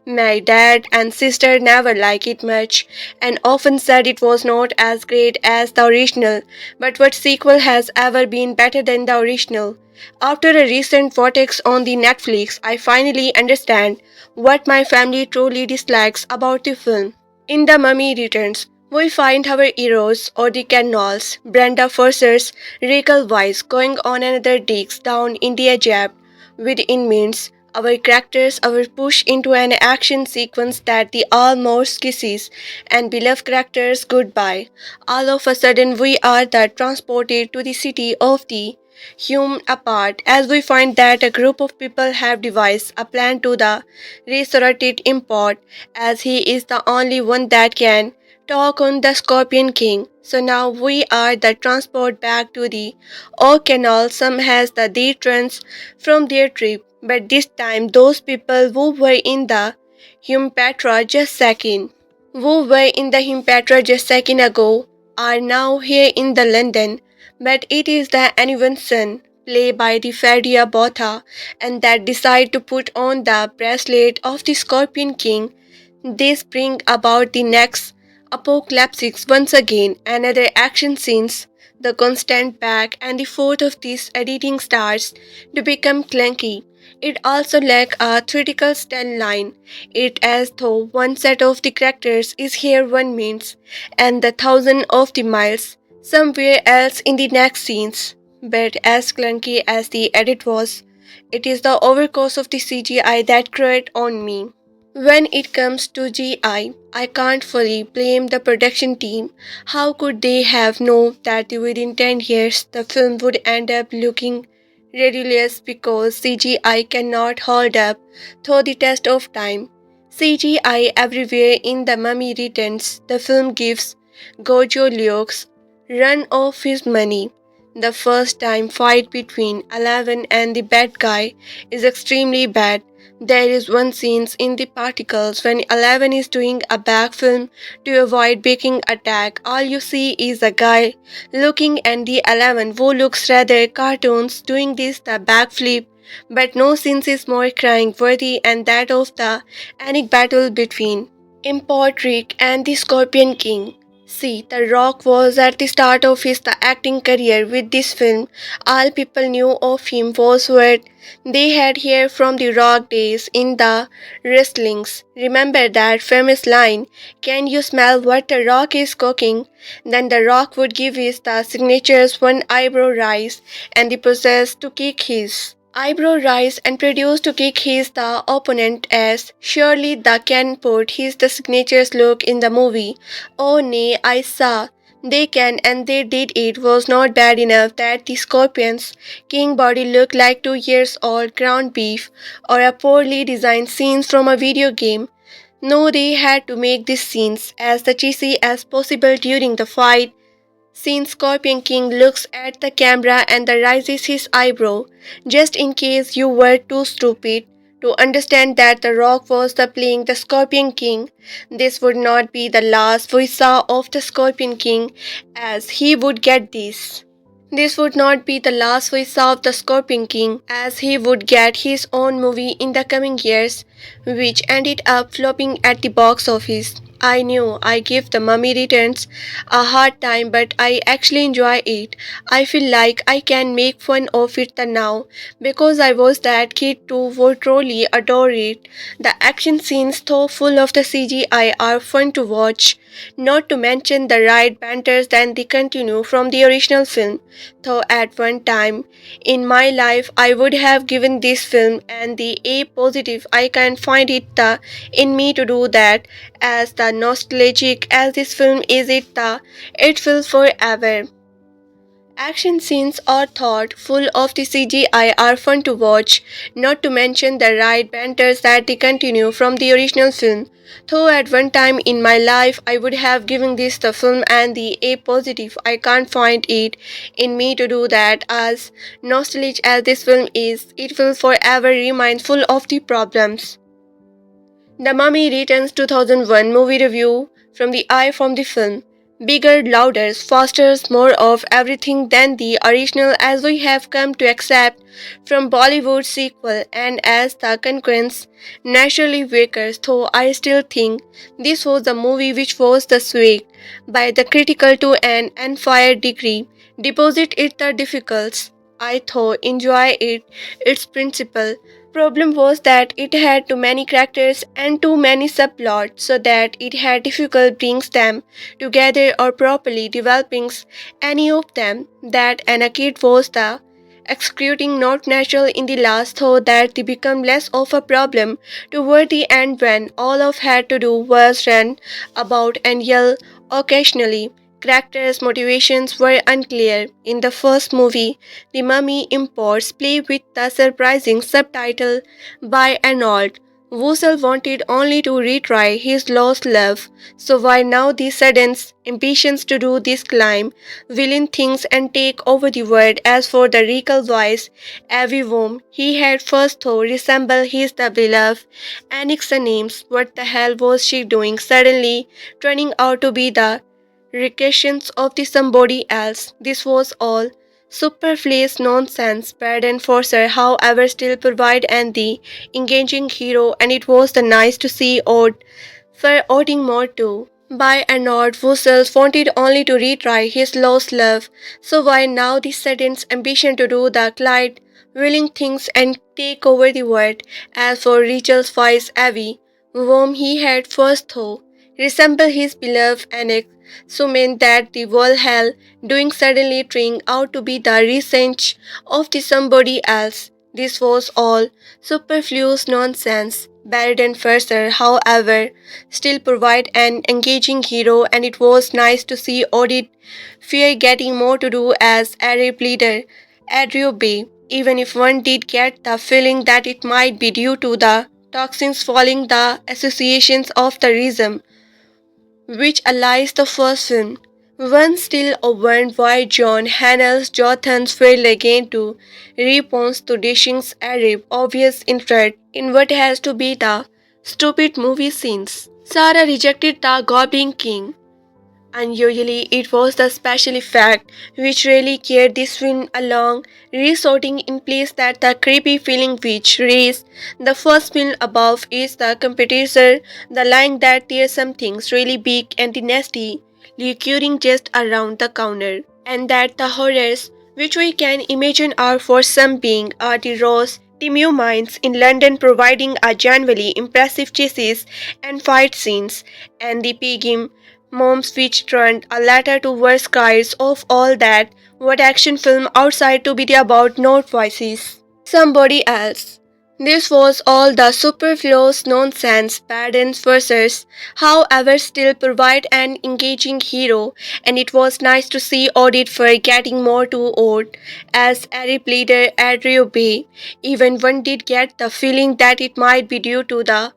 My dad and sister never liked it much and often said it was not as great as the original, but what sequel has ever been better than the original? After a recent vortex on the Netflix, I finally understand what my family truly dislikes about the film. In The Mummy Returns, we find our heroes, or the canals, Brenda Fraser's Rickle Weisz, going on another digs down in the Egypt with inmates. Our characters are pushed into an action sequence that the almost kisses and beloved characters goodbye. All of a sudden, we are transported to the city of the Hume apart as we find that a group of people have devised a plan to the resurrected import as he is the only one that can talk on the Scorpion King. So now we are the transport back to the O'Connell. Some has the date runs from their trip, but this time those people who were in the Humpatra just second ago are now here in the London, but it is the anyone's son, played by the Fadia Botha, and that decide to put on the bracelet of the Scorpion King. This bring about the next apocalypse once again, another action scenes, the constant back and the forth of this editing starts to become clunky. It also lack a theatrical line. It as though one set of the characters is here one means, and the thousand of the miles somewhere else in the next scenes. But as clunky as the edit was, it is the overcourse of the CGI that create on me. When it comes to I can't fully blame the production team. How could they have known that within 10 years the film would end up looking ridiculous because CGI cannot hold up through the test of time? CGI everywhere in The Mummy Returns. The film gives Gojo Liok's run of his money. The first time fight between Eleven and the bad guy is extremely bad. There is one scene in the particles when Eleven is doing a backflip to avoid being attacked. All you see is a guy looking at the Eleven who looks rather cartoons doing this the backflip. But no scene is more crying worthy and that of the Anik battle between Rick and the Scorpion King. See, The Rock was at the start of his acting career with this film. All people knew of him was what they had heard from the Rock days in the wrestlings. Remember that famous line, "Can you smell what The Rock is cooking?" Then The Rock would give his the signatures one eyebrow rise and the process to kick his eyebrow rise and produce to kick his the opponent as surely the can put his the signatures look in the movie. Oh nay, I saw. They can and they did it was not bad enough that the Scorpion's king body looked like 2 years old ground beef or a poorly designed scenes from a video game. No, they had to make these scenes as the cheesy as possible during the fight. Scene Scorpion King looks at the camera and raises his eyebrow, just in case you were too stupid to understand that The Rock was the playing the Scorpion King. This would not be the last we saw of the Scorpion King, as he would get this. This would not be the last we saw of the Scorpion King, as he would get his own movie in the coming years, which ended up flopping at the box office. I knew I give The Mummy Returns a hard time, but I actually enjoy it. I feel like I can make fun of it now because I was that kid too would truly adore it. The action scenes, though full of the CGI, are fun to watch. Not to mention the ride banters that they continue from the original film. Though at one time in my life I would have given this film and the A positive, I can find it in me to do that. As the nostalgic as this film is, it feels forever. Action scenes are thoughtful of the CGI are fun to watch, not to mention the ride banters that they continue from the original film. Though at one time in my life I would have given this the film and the A positive, I can't find it in me to do that. As nostalgic as this film is, it will forever remain full of the problems. The Mummy Returns 2001 movie review from the eye from the film. Bigger, louder, faster, more of everything than the original as we have come to accept from Bollywood's sequel, and as the concurrence naturally weaker, though I still think this was the movie which was the swayed by the critical to an unfair degree. Deposit it the difficult. I thought enjoy it, its principle. Problem was that it had too many characters and too many subplots so that it had difficult brings them together or properly developing any of them. That and a kid was the executing not natural in the last, though that they become less of a problem toward the end when all of had to do was run about and yell occasionally. Characters' motivations were unclear. In the first movie, the mummy imports play with the surprising subtitle by Arnold. Wussel wanted only to retry his lost love, so why now the sudden impatience to do this climb, willing things and take over the world? As for the regal voice, every whom he had first thought resembled his the beloved Anixa names. What the hell was she doing? Suddenly turning out to be the recreations of the somebody else. This was all superfluous nonsense. Brad and Forcer, however, still provide and the engaging hero, and it was the nice to see Odd for adding more to. By and Odd, Wussels wanted only to retry his lost love, so why now this sudden ambition to do the Clyde willing things and take over the world? As for Rachel's voice, Abby, whom he had first thought resembled his beloved Annex, so meant that the whole hell doing suddenly turned out to be the research of the somebody else. This was all superfluous nonsense. Barrett and Fraser, however, still provide an engaging hero, and it was nice to see Audit Fear getting more to do as Arab leader at Rio Bay, even if one did get the feeling that it might be due to the toxins following the associations of the regime which allies the first film. One still wondered why John Hannah's Jothans failed again to respond to Dishing's Arab obvious interest in what has to be the stupid movie scenes. Sarah rejected the Goblin King, and usually it was the special effect which really carried this film along, resorting in place that the creepy feeling which raised the first film above is the competitor, the line that there's something really big and nasty lurking just around the corner, and that the horrors which we can imagine are for some being are the Ross Timu mines in London providing a genuinely impressive chases and fight scenes, and the Pegim Mom's which turned a letter to worst cries of all that what action film outside to be about not voices. Somebody else. This was all the superfluous nonsense Paddens versus, however, still provide an engaging hero, and it was nice to see Audit for getting more to Odd as Arab leader at Rio Bay. Even one did get the feeling that it might be due to the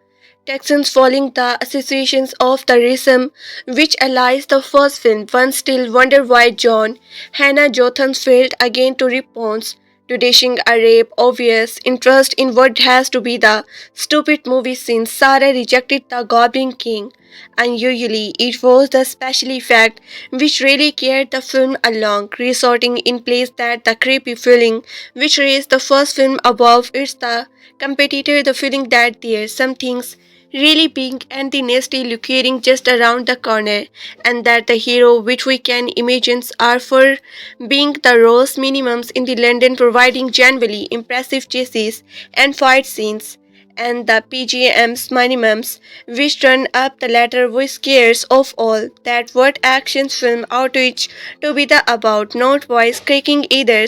Texans following the associations of the regime which allies the first film. One still wonder why John Hannah Jotham failed again to respond to dishing a rape obvious interest in what has to be the stupid movie since Sarah rejected the Goblin King, and usually it was the special effect which really carried the film along, resorting in place that the creepy feeling which raised the first film above its the competitor, the feeling that there's some things really big and the nasty lurking just around the corner, and that the hero which we can imagine are for being the Rose minimums in the London providing genuinely impressive chases and fight scenes, and the PGM's minimums which turn up the latter with scares of all that what actions film outreach to be the about not voice cracking either,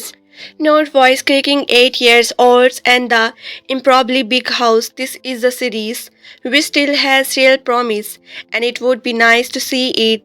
not voice cracking 8 years olds and the improbably big house. This is the series which still has real promise, and it would be nice to see it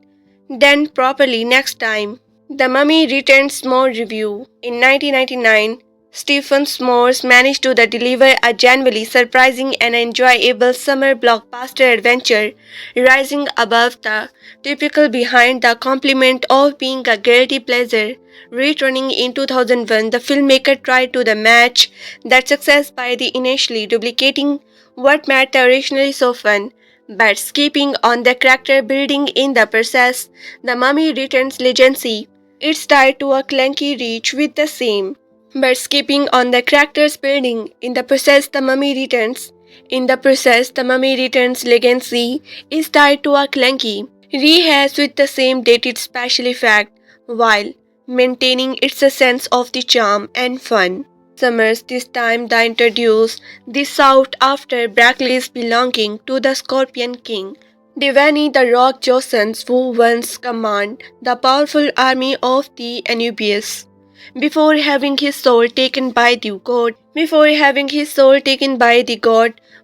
done properly next time. The Mummy Returns More review. In 1999, Stephen Sommers managed to deliver a genuinely surprising and enjoyable summer blockbuster adventure, rising above the typical behind the compliment of being a guilty pleasure. Returning in 2001, the filmmaker tried to the match that success by the initially duplicating what made the originally so fun, but skipping on the character building in the process. The Mummy Returns legacy. It's tied to a clunky reach with the same, but skipping on the character's building. In the process, the Mummy Returns. In the process, the Mummy Returns legacy is tied to a clunky rehash with the same dated special effect, while maintaining its a sense of the charm and fun. Summers this time the introduced the South after Brackley's belonging to the Scorpion King. Devani the Rock Josephs, who once commanded the powerful army of the Anubis. Before having his soul taken by the god,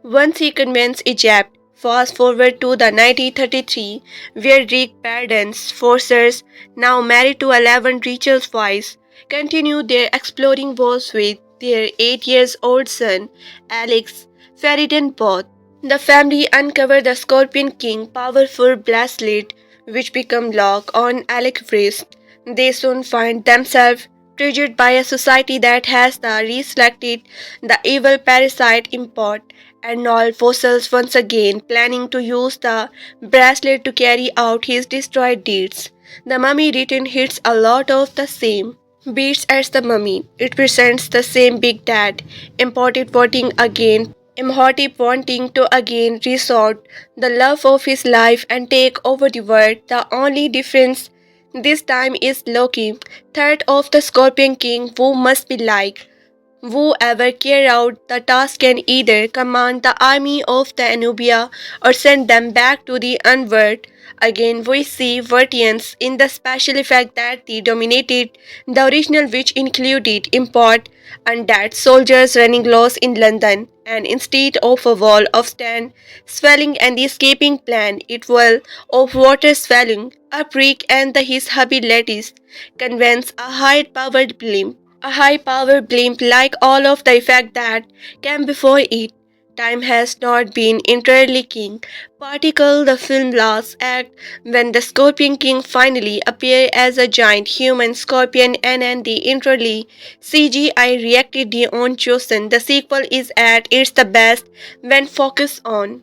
once he convinced Egypt. Fast forward to the 1933, where Rick Barden's forces, now married to 11 Rachel's wives, continue their exploring wars with their 8 years old son, Alex Feridan Booth. The family uncover the Scorpion King powerful bracelet which become lock on Alec's wrist. They soon find themselves treated by a society that has reselected the evil parasite import and all fossils once again planning to use the bracelet to carry out his destroyed deeds. The mummy written hits a lot of the same beats as the mummy. It presents the same big dad, imported voting again Imhotep wanting to again resort the love of his life and take over the world. The only difference this time is Loki, third of the Scorpion King, who must be like whoever carry out the task can either command the army of the Anubia or send them back to the unworld. Again, we see variants in the special effect that they dominated the original, which included import and that soldiers running loose in London. And instead of a wall of sand swelling and the escaping plan, it well of water swelling, a brick and his hubby lettuce conveys a high-powered blimp. A high-powered blimp like all of the effect that came before it. Time has not been entirely king. Particle the film last act when the Scorpion King finally appeared as a giant human scorpion and the entirely CGI reacted the own chosen. The sequel is at its the best when focused on.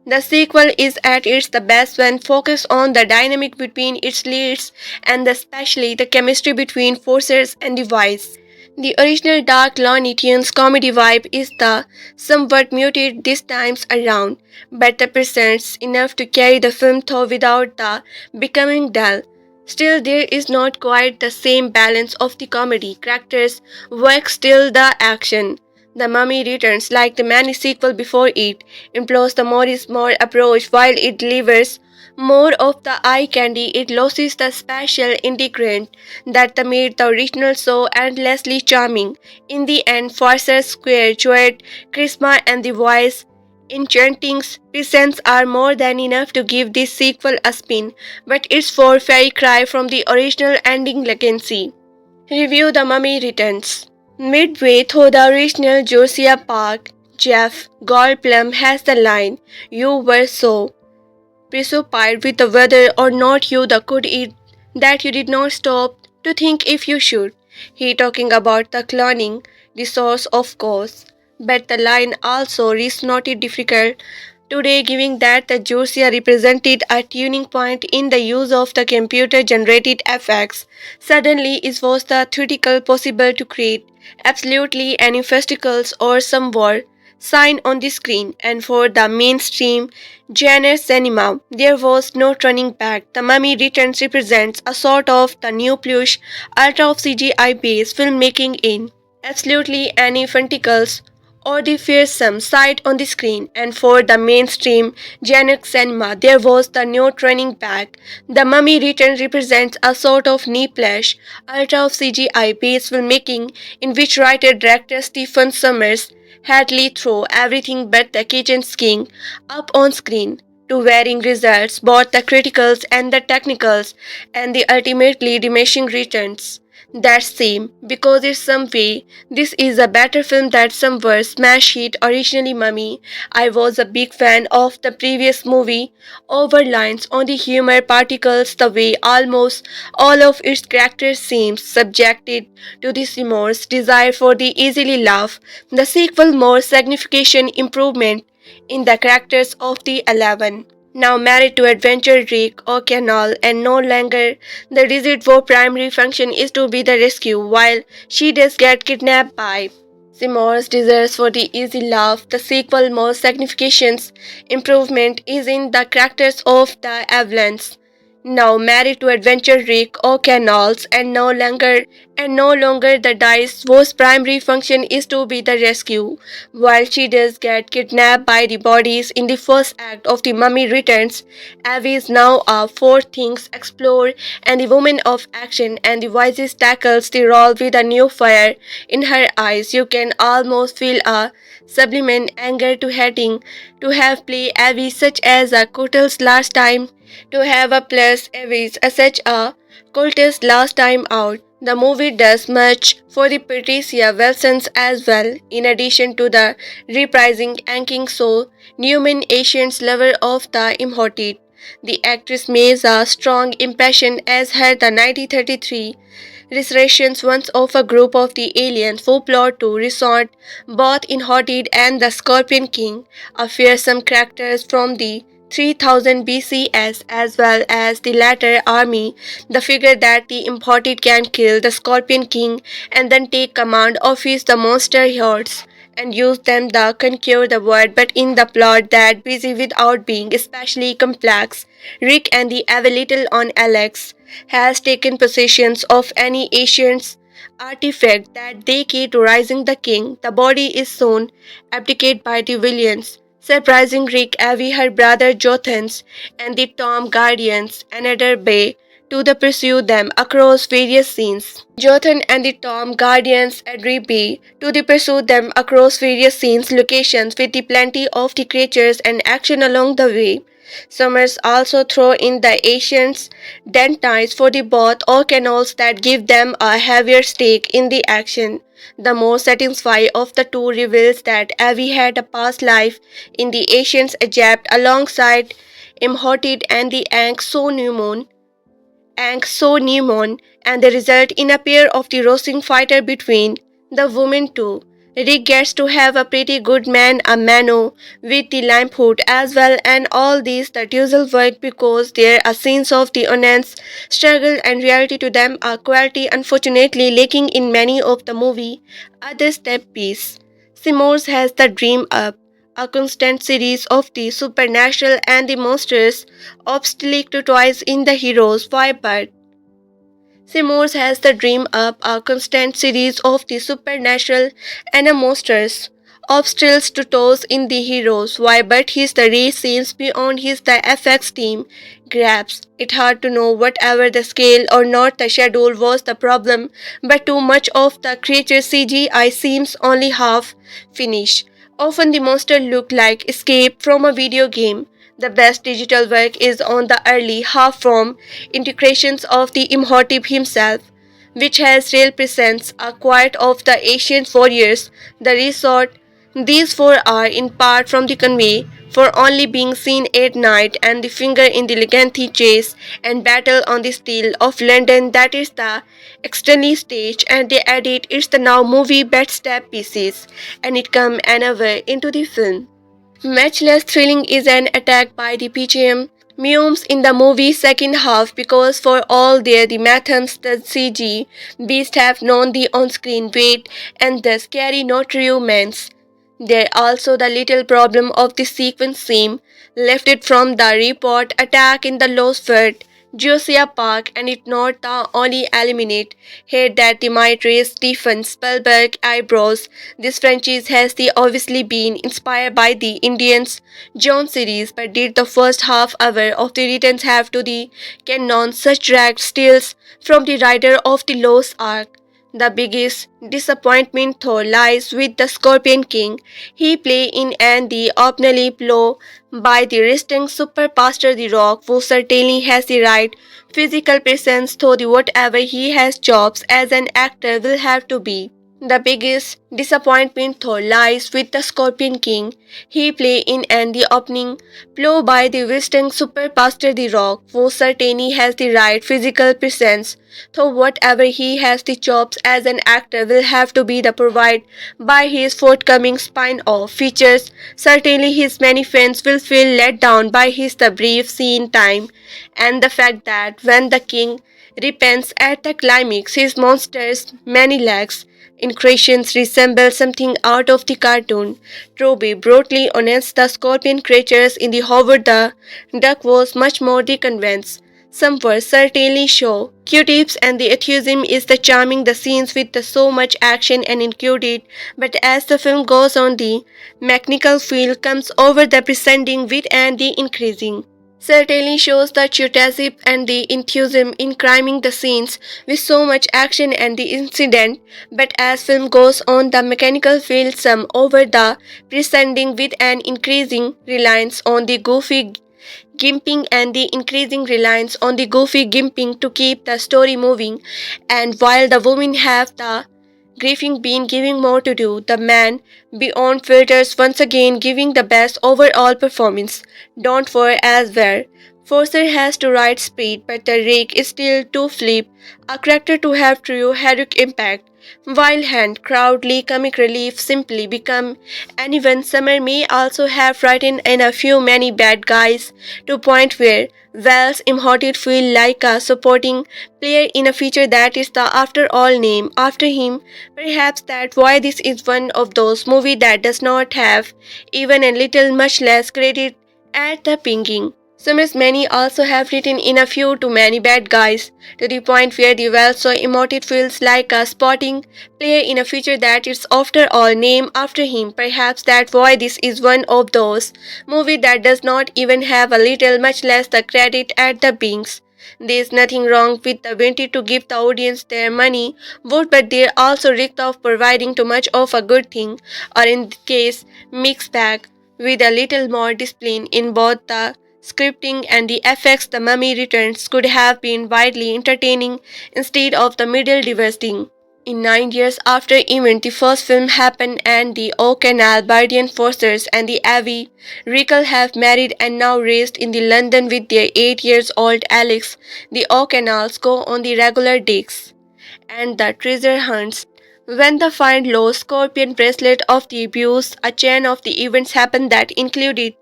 The sequel is at its the best when focused on the dynamic between its leads and especially the chemistry between Forcers and the Weisz. The original dark Looney Tunes comedy vibe is the somewhat muted this times around, but it presents enough to carry the film through without the becoming dull. Still, there is not quite the same balance of the comedy. Characters work still the action. The Mummy Returns, like the many sequel before it, employs the more is more approach while it delivers more of the eye candy. It loses the special ingredient that made the original so endlessly charming. In the end, Farcer's square, joy, charisma, and the voice enchanting presents are more than enough to give this sequel a spin, but it's for fairy cry from the original ending legacy. Review The Mummy Returns. Midway through the original Jurassic Park, Jeff Goldblum has the line, "You were so preoccupied with the whether or not you could eat that you did not stop to think if you should." He talking about the cloning, the source of course, but the line also is not difficult today, given that the Jurassic represented a tuning point in the use of the computer-generated effects. Suddenly, it was the theoretical possible to create absolutely any festivals or some word sign on the screen, and for the mainstream genre cinema, there was no turning back. The Mummy Returns represents a sort of the new plush, ultra of CGI-based filmmaking in absolutely any fanticles or the fearsome sight on the screen, and for the mainstream genre cinema, there was the no turning back. The Mummy Returns represents a sort of knee plush, ultra of CGI-based filmmaking in which writer-director Stephen Sommers had laid through everything but the kitchen king up on screen to varying results, both the criticals and the technicals, and the ultimately diminishing returns. That same, because in some way, this is a better film than some were smash hit originally Mummy. I was a big fan of the previous movie, over lines on the humor particles, the way almost all of its characters seem subjected to this remorse, desire for the easily laugh. The sequel more significant improvement in the characters of the 11. Now married to adventurer Rick O'Connell and no longer the rigid war primary function is to be the rescue while she does get kidnapped by Seymour's desires for the easy laugh. The sequel more significant improvement is in the characters of the Evelyns. Now married to adventurer Rick O'Connell and no longer the dice whose primary function is to be the rescue. While she does get kidnapped by the bodies in the first act of The Mummy Returns, Abby is now a fourth things explored and the woman of action, and the wisest tackles the role with a new fire in her eyes. You can almost feel a subliminal anger to hating to have play Abby such as a Cotel's last time to have a plus Avis such a cultist last time out. The movie does much for the Patricia Wilsons as well, in addition to the reprising Anking So, Newman Asian's lover of the Imhotep. The actress makes a strong impression as her the 1933 resurrections once of a group of the aliens who plot to resort both Imhotep and the Scorpion King, a fearsome characters from the 3000 BCS as well as the latter army, the figure that the Imhotep can kill the Scorpion King and then take command of his the monster hordes and use them to conquer the world, but in the plot that busy without being especially complex. Rick and the Little on Alex has taken possession of any ancient artifact that they key to rising the king. The body is soon abdicated by the villains, surprising Rick, Avi, her brother Jothans, and the Tom Guardians, another bay to the pursue them across various scenes. Jothan and the Tom Guardians agree to the pursue them across various scenes locations with the plenty of the creatures and action along the way. Summers also throw in the Asians dentites for the both or canals that give them a heavier stake in the action. The more satisfying of the two reveals that Avi had a past life in the Asians Egypt alongside Imhotep and the Ankh-So-Nimon, and they result in a pair of the roasting fighter between the women too. Rick gets to have a pretty good man, a Mano, with the lamp as well, and all these that usual work because there are scenes of the honest struggle and reality to them are quality unfortunately lacking in many of the movie other step piece. Simors has the Dream Up, a constant series of the supernatural and the monsters, obstacle to toys in the heroes. Why but Simors has the Dream Up, a constant series of the supernatural and the monsters, obstacles to toes in the heroes. Why but his the race seems beyond his the FX team grabs. It hard to know whatever the scale or not the schedule was the problem, but too much of the creature CGI seems only half finished. Often the monster look like escape from a video game. The best digital work is on the early half-form integrations of the Imhotep himself, which has real presence, a quiet of the ancient warriors, the resort. These four are in part from the convey, for only being seen at night, and the finger in the Leganthe chase and battle on the steel of London that is the externally staged and they edit it's the now movie bed step pieces and it come another into the film. Much less thrilling is an attack by the PGM Mumes in the movie's second half because for all their the methods the CG beasts have known the on-screen weight and thus carry no true means. There also the little problem of the sequence seem lifted from the report attack in the Lost Fort, Josiah Park, and it not the only eliminate here that they might raise Stephen Spielberg eyebrows. This franchise has the obviously been inspired by the Indians Jones series, but did the first half hour of the returns have to the canon such direct steals from the writer of the Lost Ark? The biggest disappointment though lies with the Scorpion King. He play in and the optionally blow by the wrestling super pastor The Rock, who certainly has the right physical presence, though the whatever he has jobs as an actor will have to be. The biggest disappointment though lies with the Scorpion King. He play in and the opening blow by the wrestling super pastor The Rock, who certainly has the right physical presence, though whatever he has the chops as an actor will have to be the provide by his forthcoming spin-off features. Certainly his many fans will feel let down by his the brief scene time and the fact that when the king repents at the climax his monster's many legs increations resemble something out of the cartoon. To be brutally honest, the scorpion creatures in the Howard the Duck was much more the convinced. Some were certainly show. Q-tips and the atheism is the charming the scenes with the so much action and included, but as the film goes on the mechanical feel comes over the presenting wit and the increasing. Certainly shows the chautasip and the enthusiasm in criming the scenes with so much action and the incident, but as film goes on the mechanical feel some over the presenting with an increasing reliance on the goofy gimping and the increasing reliance on the goofy gimping to keep the story moving, and while the women have the grieving been giving more to do, the man beyond filters once again giving the best overall performance. Don't worry as well. Fraser has to write speed, but the Rick is still too flip, a character to have true heroic impact. While Hand, crowdly comic relief simply become anyone. Summer may also have written in a few many bad guys to point where Wells Imhotep feel like a supporting player in a feature that is the after all name after him. Perhaps that's why this is one of those movies that does not have even a little much less credit at the pinging. Summers many also have written in a few too many bad guys, to the point where the well so emoted feels like a spotting player in a feature that is after all named after him. Perhaps that's why this is one of those movies that does not even have a little much less the credit at the beings. There's nothing wrong with the ability to give the audience their money, but they're also risk of providing too much of a good thing, or in this case, mixed bag, with a little more discipline in both the scripting and the effects. The Mummy Returns could have been widely entertaining instead of the middle devastating. In 9 years after event, the first film happened and the O'Connell Bardian Forsters and the Avi Rickle have married and now raised in the London with their 8 years old Alex. The O'Connells go on the regular dates and the treasure hunts. When the find lost scorpion bracelet of the abuse, a chain of the events happened that included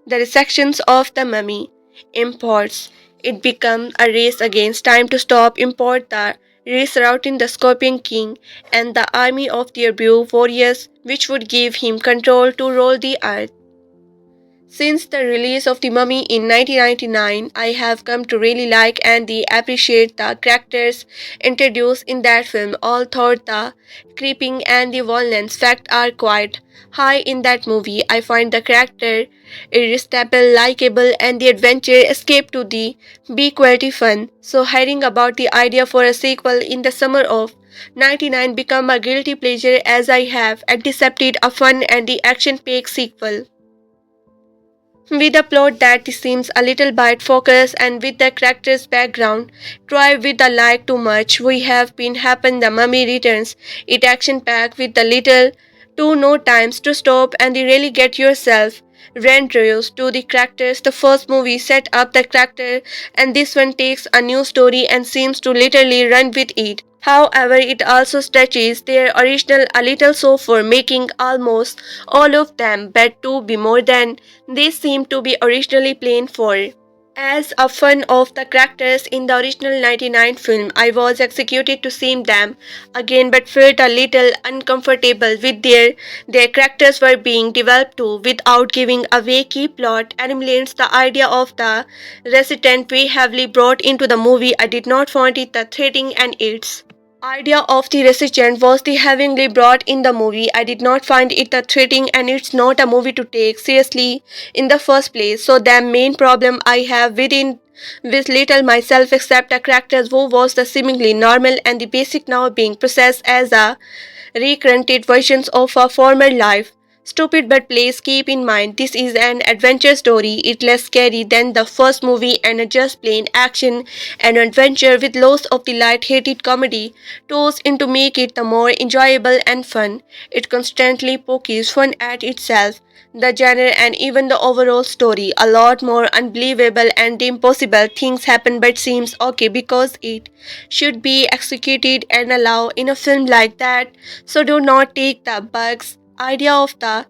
the resections of the mummy. Imports. It became a race against time to stop import the race routing the Scorpion King and the army of the abuse warriors which would give him control to rule the earth. Since the release of The Mummy in 1999, I have come to really like and appreciate the characters introduced in that film. Although the creeping and the violence fact are quite high in that movie, I find the character irresistible, likable, and the adventure escape to the be quality fun. So hearing about the idea for a sequel in the summer of 99 become a guilty pleasure as I have anticipated a fun and the action-packed sequel. With a plot that seems a little bit focused and with the character's background, try with the like too much, we have been happen the mummy returns, it action packed with the little to no times to stop and you really get yourself reintroduced to the characters. The first movie set up the character and this one takes a new story and seems to literally run with it. However, it also stretches their original a little so for making almost all of them bet to be more than they seem to be originally planned for. As a fan of the characters in the original 99 film, I was executed to see them again but felt a little uncomfortable with their characters were being developed too without giving away key plot elements. The idea of the resident we heavily brought into the movie, I did not find it the threatening and its idea of the resident was the heavily brought in the movie. I did not find it a threatening and it's not a movie to take seriously in the first place. So the main problem I have with little myself except a character who was the seemingly normal and the basic now being processed as a recreated versions of a former life. Stupid but please keep in mind this is an adventure story. It's less scary than the first movie and a just plain action and adventure with lots of the light-hearted comedy tossed in to make it the more enjoyable and fun. It constantly pokes fun at itself, the genre and even the overall story. A lot more unbelievable and impossible things happen but seems okay because it should be executed and allowed in a film like that. So do not take the bugs idea of the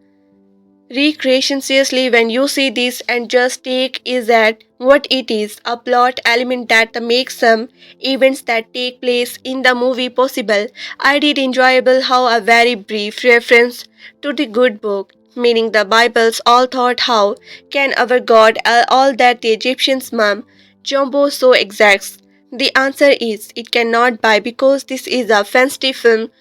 recreation seriously when you see this and just take is that what it is, a plot element that makes some events that take place in the movie possible. I did enjoyable how a very brief reference to the good book, meaning the Bible's all thought how can our God all that the Egyptians mum jumbo so exacts. The answer is it cannot buy because this is a fantasy film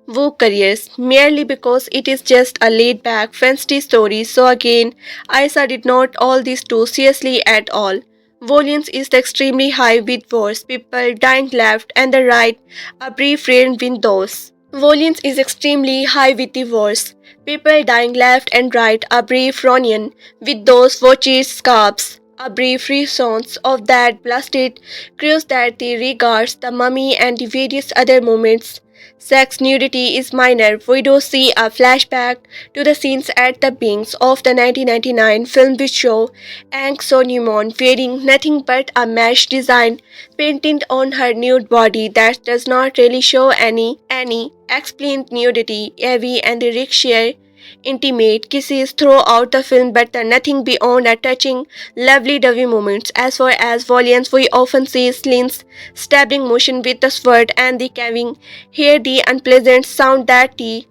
woo careers merely because it is just a laid back fantasy story. So again, Isa did not all this too seriously at all. Volumes is extremely high with wars, people dying left and the right, a brief rain windows. Volumes is extremely high with the wars. People dying left and right, a brief Ronian with those watches scarps. a brief renaissance of that blasted cruise that they regards the mummy and the various other moments. Sex nudity is minor. We do see a flashback to the scenes at the beginnings of the 1999 film which show Ang So Newman wearing nothing but a mesh design painted on her nude body that does not really show any explained nudity. Evie and Rick share intimate kisses throughout the film, but nothing beyond a touching, lovey-dovey moments. As far as violence, we often see Slynn's stabbing motion with the sword and the carving, hear the unpleasant sound that the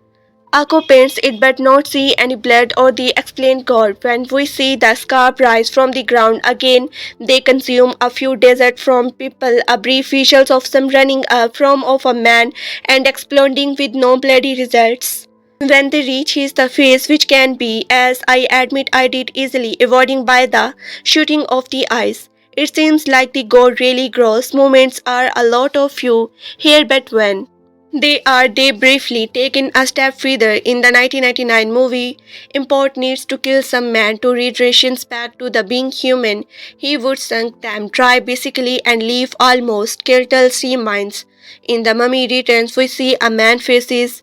accompanies it, but not see any blood or the explained gore. When we see the scarp rise from the ground again, they consume a few desert from people, a brief visuals of some running up from of a man and exploding with no bloody results. When they reach his the face, which can be, as I admit I did easily, avoiding by the shooting of the eyes. It seems like the gore really gross moments are a lot of few here, but when they briefly taken a step further in the 1999 movie. Import needs to kill some man to read rations back to the being human. He would sunk them dry basically and leave almost skeletal sea mines. In the Mummy Returns, we see a man faces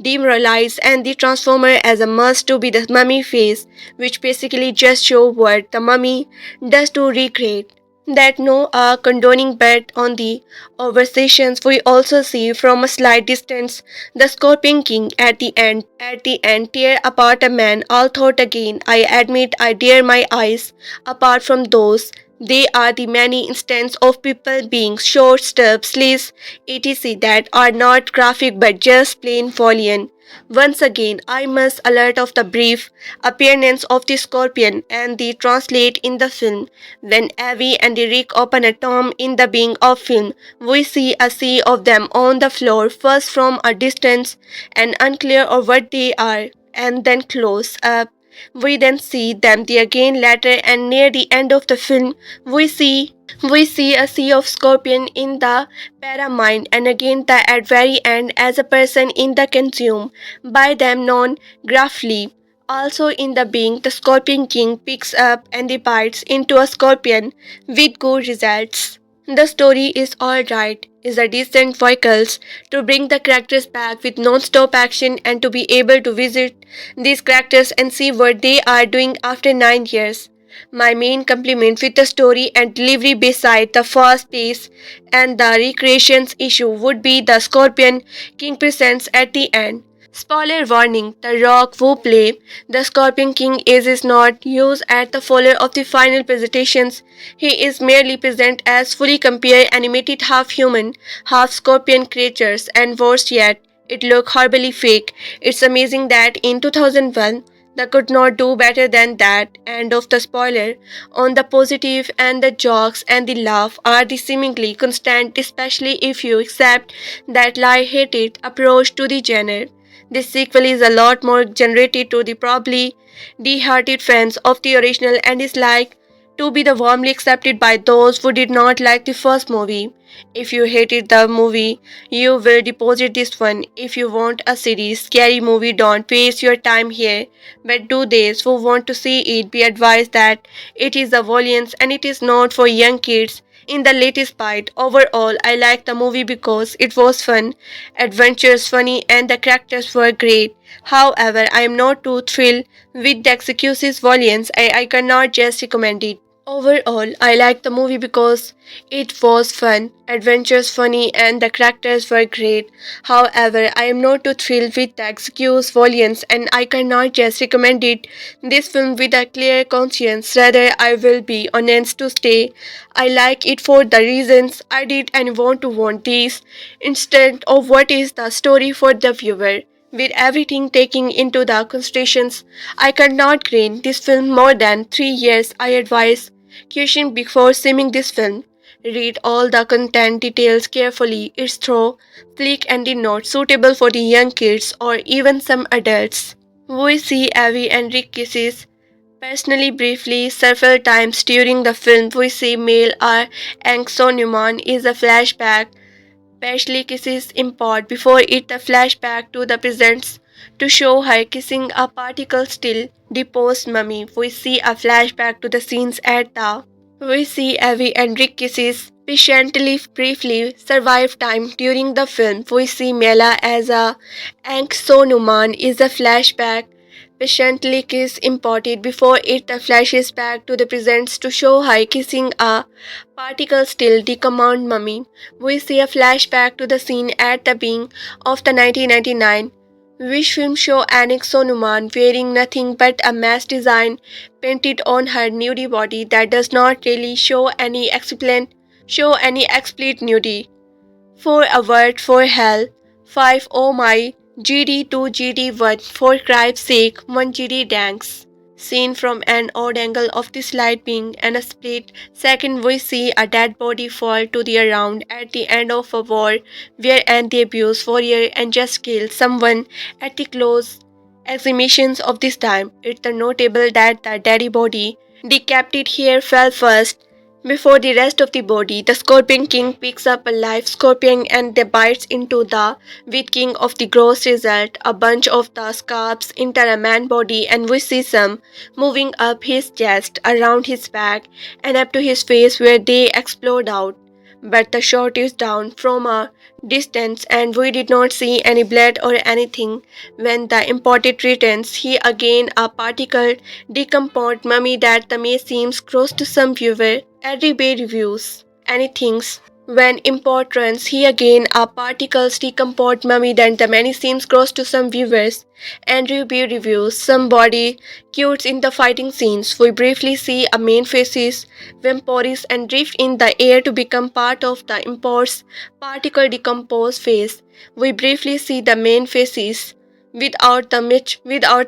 demoralized and the transformer as a must to be the mummy face, which basically just show what the mummy does to recreate that no are condoning, but on the overstations we also see from a slight distance the Scorpion King at the end tear apart a man. All thought again, I admit I dare my eyes apart from those. They are the many instances of people being short, stubs, slits, etc. that are not graphic but just plain violent. Once again, I must alert of the brief appearance of the scorpion and the translate in the film. When Abby and Rick open a tomb in the beginning of film, we see a sea of them on the floor, first from a distance and unclear of what they are, and then close up. We then see them the again later, and near the end of the film we see a sea of scorpion in the paramount, and again the at very end as a person in the consume by them non graphly. Also in the being, the Scorpion King picks up and the bites into a scorpion with good results. The story is alright, is a decent vehicles to bring the characters back with non-stop action and to be able to visit these characters and see what they are doing after 9 years. My main compliment with the story and delivery beside the fast pace and the recreations issue would be the Scorpion King presents at the end. Spoiler warning, The Rock who play the Scorpion King is not used at the follower of the final presentations. He is merely present as fully compared animated half-human, half-scorpion creatures, and worse yet, it look horribly fake. It's amazing that in 2001 they could not do better than that. End of the spoiler. On the positive, and the jokes and the laugh are the seemingly constant, especially if you accept that light-hearted approach to the genre. This sequel is a lot more generated to the probably de-hearted fans of the original and is like to be the warmly accepted by those who did not like the first movie. If you hated the movie, you will deposit this one. If you want a series scary movie, don't waste your time here. But do those who want to see it be advised that it is a violence and it is not for young kids. In the latest bite, overall, I liked the movie because it was fun, adventurous, funny, and the characters were great. However, I am not too thrilled with the execution's violence. I cannot just recommend it. Overall, I liked the movie because it was fun, adventurous, funny, and the characters were great. However, I am not too thrilled with the excuse violence, and I cannot just recommend it. This film with a clear conscience. Rather, I will be honest to stay. I like it for the reasons I did and want these instead of what is the story for the viewer. With everything taking into the considerations, I cannot grant this film more than 3 years. I advise caution before seeing this film. Read all the content details carefully. It's thorough, sleek, and not suitable for the young kids or even some adults. We see Abby and Rick kisses personally briefly several times during the film. We see male are Newman is a flashback. Ashley kisses import before it the flashback to the presents to show her kissing a particle still deposed mummy. We see a flashback to the scenes at the we see Evie and Rick kisses patiently briefly survive time during the film. We see Mela as a Anksonuman is a flashback patiently kiss imported before it flashes back to the present to show her kissing a particle still decommissioned mummy. We see a flashback to the scene at the beginning of the 1999 Wish film show Anik Sonuman wearing nothing but a mask design painted on her nudie body that does not really show any explicit nudity. 4 a word for hell, 5 oh my, GD2 GD1 for Christ's sake, 1 GD danks. Seen from an odd angle of the slide being and a split second we see a dead body fall to the ground at the end of a war where an the abuse warrior and just killed someone at the close exhibitions of this time. It's notable that the dead body decapitated here fell first before the rest of the body. The Scorpion King picks up a live scorpion and they bites into the wheat king of the gross result. A bunch of the scalps enter a man's body and we see some moving up his chest, around his back, and up to his face where they explode out. But the shot is down from a distance and we did not see any blood or anything. When the imported returns, he again a particle decomposed mummy that the may seems gross to some viewer. Every reviews anything. When import runs, he again a particles decomposed mummy that the many seems gross to some viewers. Andrew B reviews some body cutes in the fighting scenes. We briefly see a main faces vampires and drift in the air to become part of the import's particle decomposed phase. We briefly see the main faces without the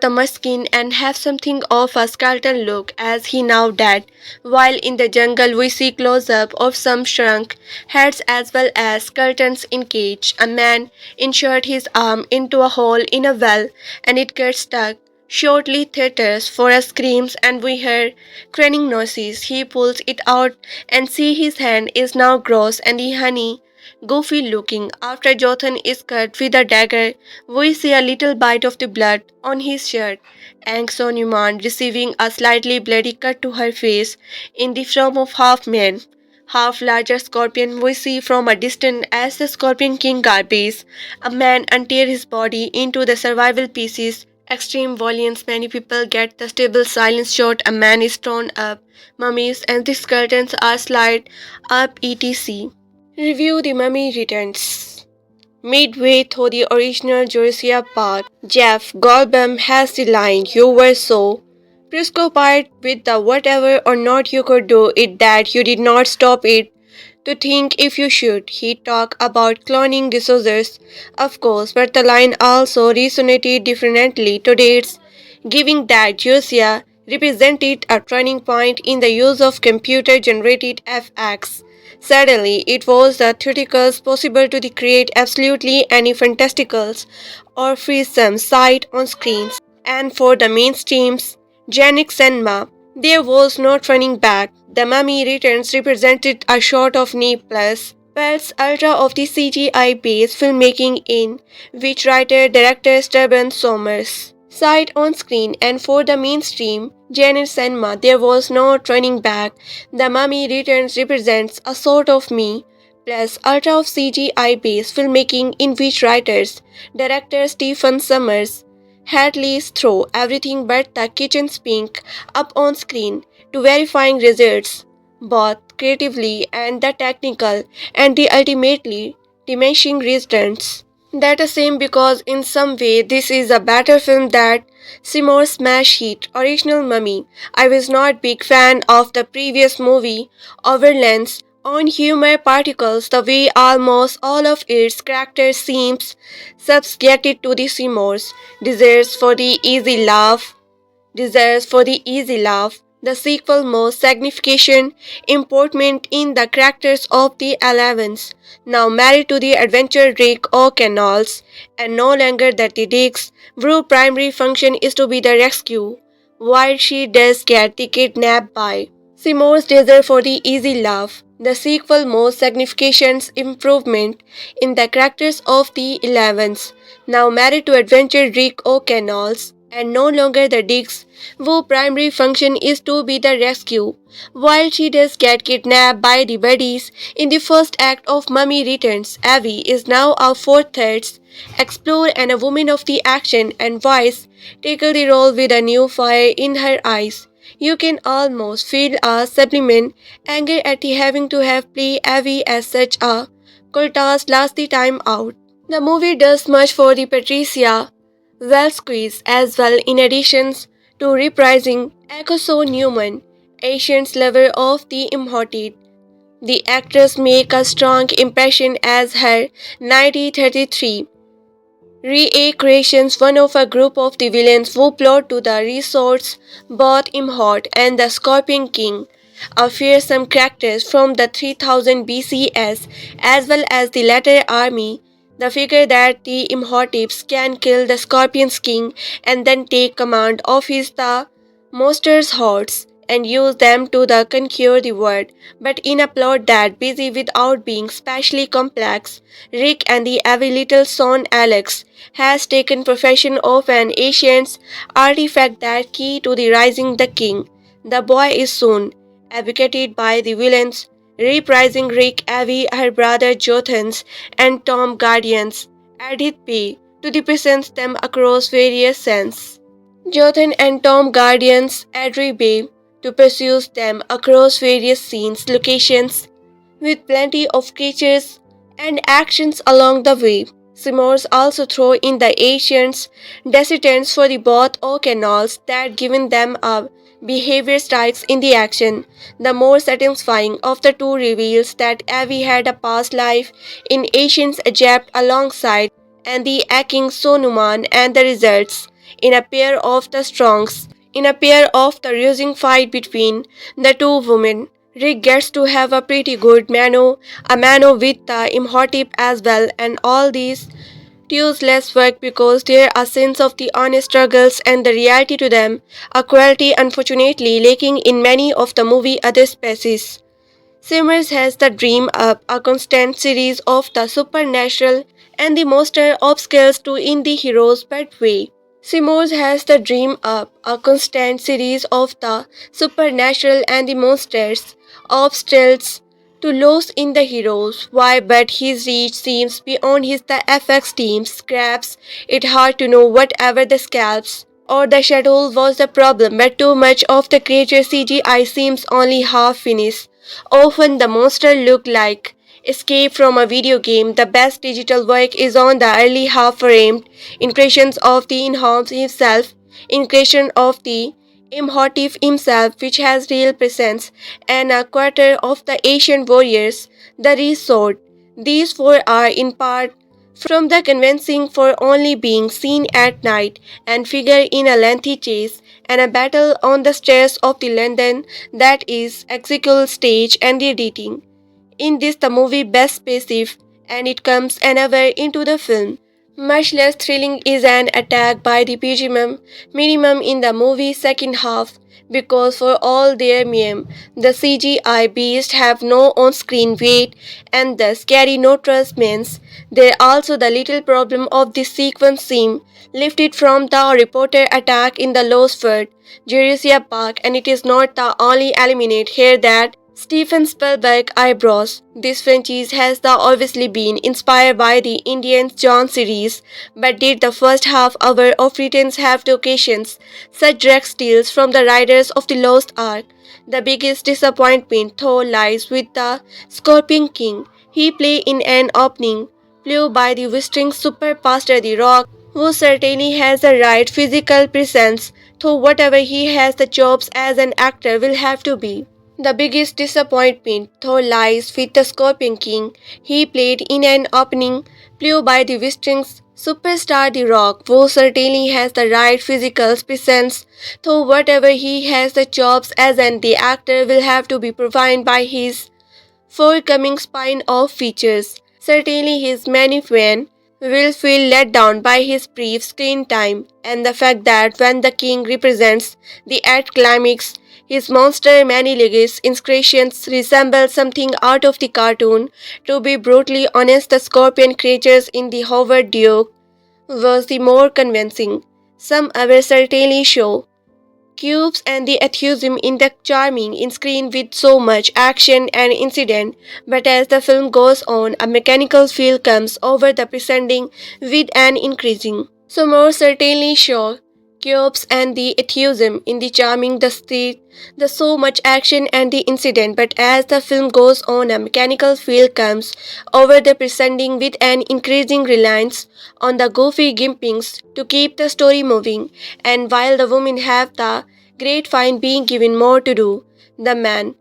much skin and have something of a skeleton look as he now dead. While in the jungle we see close-up of some shrunk heads as well as skeletons in cage. A man insert his arm into a hole in a well and it gets stuck. Shortly theaters for a screams and we hear craning noises. He pulls it out and see his hand is now gross and the honey goofy looking. After Jothan is cut with a dagger, we see a little bite of the blood on his shirt. Ang Sonuman receiving a slightly bloody cut to her face in the form of half man, half larger scorpion we see from a distance as the Scorpion King garbage. A man untear his body into the survival pieces. Extreme violence, many people get the stable silence shot. A man is thrown up, mummies and the skeletons are slid up etc. Review The Mummy Returns. Midway through the original Jurassic Park, Jeff Goldblum has the line, "You were so preoccupied with the whatever or not you could do it that you did not stop it to think if you should." He talked about cloning dinosaurs, of course, but the line also resonated differently today. It's giving that Jurassic represented a turning point in the use of computer-generated FX. Suddenly, it was the theatricals possible to create absolutely any fantasticals or fearsome sight on screens. And for the mainstreams, Janik cinema, there was no turning back. The Mummy Returns represented a shot of knee plus Pelt's ultra of the CGI-based filmmaking in which writer-director Stephen Sommers sight on screen, and for the mainstream Janet cinema there was no turning back. The Mummy Returns represents a sort of me plus ultra of CGI-based filmmaking in which director Stephen Sommers had least throw everything but the kitchen sink up on screen to verifying results, both creatively and the technical, and the ultimately diminishing returns. That the same because in some way this is a better film that Seymour's smash hit original Mummy. I was not big fan of the previous movie Overlands on humor particles the way almost all of its characters seems subjected to the Seymour's desires for the easy laugh the sequel most significant improvement in the characters of the Elevens, now married to the adventurer Rick O'Connell, and no longer that the Rick's primary function is to be the rescue, while she does get the kidnapped by Seymour's desire for the easy laugh. The sequel most significant improvement in the characters of the Elevens, now married to adventurer Rick O'Connell, and no longer the Dicks, whose primary function is to be the rescue. While she does get kidnapped by the buddies in the first act of Mummy Returns, Abby is now a fourth thirds explorer and a woman of the action, and Weisz tackle the role with a new fire in her eyes. You can almost feel a subliminal anger at the having to have play Abby as such a cultist last the time out. The movie does much for the Patricia Velasquez as well in addition to reprising Echo Newman, Asian's lover of the Imhotep. The actress make a strong impression as her 1933 recreations one of a group of the villains who plot to the resorts both Imhotep and the Scorpion King, a fearsome characters from the 3000 BCS as well as the latter army. The figure that the Imhoteps can kill the Scorpion's King and then take command of his the monsters' hordes and use them to conquer the world, but in a plot that busy without being specially complex, Rick and the every little son Alex has taken possession of an ancient artifact that key to the rising the king. The boy is soon abdicated by the villains, reprising Rick, Abby, her brother Jothans, and Tom Guardians, added pay to represent them across various scenes. Jothan and Tom Guardians Adri Bay to pursue them across various scenes, locations, with plenty of creatures and actions along the way. Simors also throw in the ancients descendants for the both or canals that given them a behavior strikes in the action. The more satisfying of the two reveals that Avi had a past life in ancient Egypt alongside and the Aking Sonuman and the results in a pair of the strongs. In a pair of the rousing fight between the two women, Rick gets to have a pretty good mano with the Imhotep as well, and all these dues less work because there are sense of the honest struggles and the reality to them, a quality unfortunately lacking in many of the movie other species. Sommers has the dream up a constant series of the supernatural and the monster obstacles to in the hero's bad way. Simons has the dream up a constant series of the supernatural and the monsters obstacles to lose in the heroes. Why but his reach seems beyond his the FX team scraps it hard to know whatever the scalps or the schedule was the problem, but too much of the creature CGI seems only half finished. Often the monster look like escape from a video game. The best digital work is on the early half-framed impressions of the Imhotep himself, impression of the Imhotep himself, which has real presence, and a quarter of the Asian warriors, the resort. These four are in part from the convincing for only being seen at night and figure in a lengthy chase and a battle on the stairs of the London that is executive stage and the editing. In this the movie best passive and it comes another into the film. Much less thrilling is an attack by the PGM minimum in the movie's second half because for all their meme, the CGI beasts have no on-screen weight and thus carry no trust means. There also the little problem of this sequence seem lifted from the reported attack in the Losford, Jurassic Park, and it is not the only eliminate here that Stephen Spielberg eyebrows. This franchise has obviously been inspired by the Indiana Jones series, but did the first half hour of returns have to occasions such direct steals from the Riders of the Lost Ark? The biggest disappointment though lies with the Scorpion King. He played in an opening played by the whistling superstar The Rock, who certainly has the right physical presence, though whatever he has the chops as an actor will have to be. The biggest disappointment, though, lies with the Scorpion King. He played in an opening played by the whistling superstar The Rock, who certainly has the right physical presence, though whatever he has the chops as an the actor will have to be provided by his forthcoming spine of features. Certainly his many fans will feel let down by his brief screen time and the fact that when the king represents the at climax, His monster many-legged inscriptions resemble something out of the cartoon. To be brutally honest, the scorpion creatures in the Howard Duke was the more convincing. Some ever certainly show cubes and the atheism in the charming in screen with so much action and incident, but as the film goes on, a mechanical feel comes over the presenting with an increasing. So more certainly sure, cubes and the atheism in the charming the street, the so much action and the incident, but as the film goes on, a mechanical feel comes over the presenting with an increasing reliance on the goofy gimpings to keep the story moving, and while the women have the great find being given more to do, the man,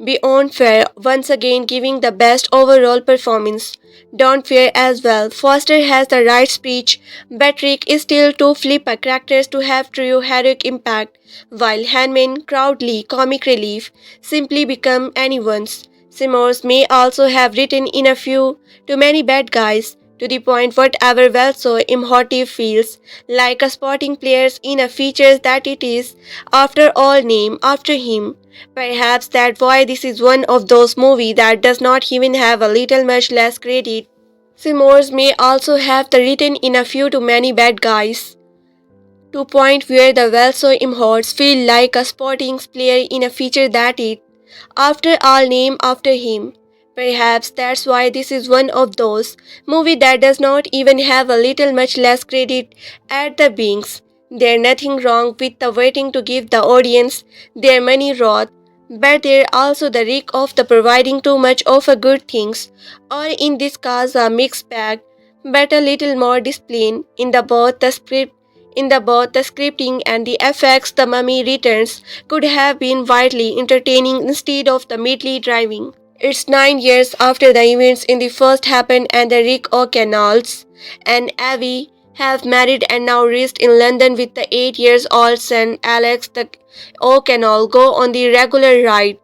beyond fear, once again giving the best overall performance. Don't fear as well. Foster has the right speech, but Rick is still too flipper characters to have true heroic impact, while Hanman, Crowdly, comic relief, simply become anyone's. Simmons may also have written in a few too many bad guys, to the point whatever well so Imhotep feels like a sporting players in a features that it is, after all, named after him. Perhaps that's why this is one of those movies that does not even have a little much less credit. Simmons may also have the written in a few too many bad guys, to point where the well-so Imhots feel like a sporting player in a feature that it, after all, named after him. Perhaps that's why this is one of those movies that does not even have a little much less credit at the beings. There's nothing wrong with the waiting to give the audience their money worth, but there also the risk of the providing too much of a good things, or in this case a mixed bag, but a little more discipline in the both the scripting and the effects. The Mummy Returns could have been widely entertaining instead of the midly driving. It's 9 years after the events in the first happened, and the Rick O'Connells and Abby have married and now raised in London with the 8 years old son Alex. The O'Connell go on the regular ride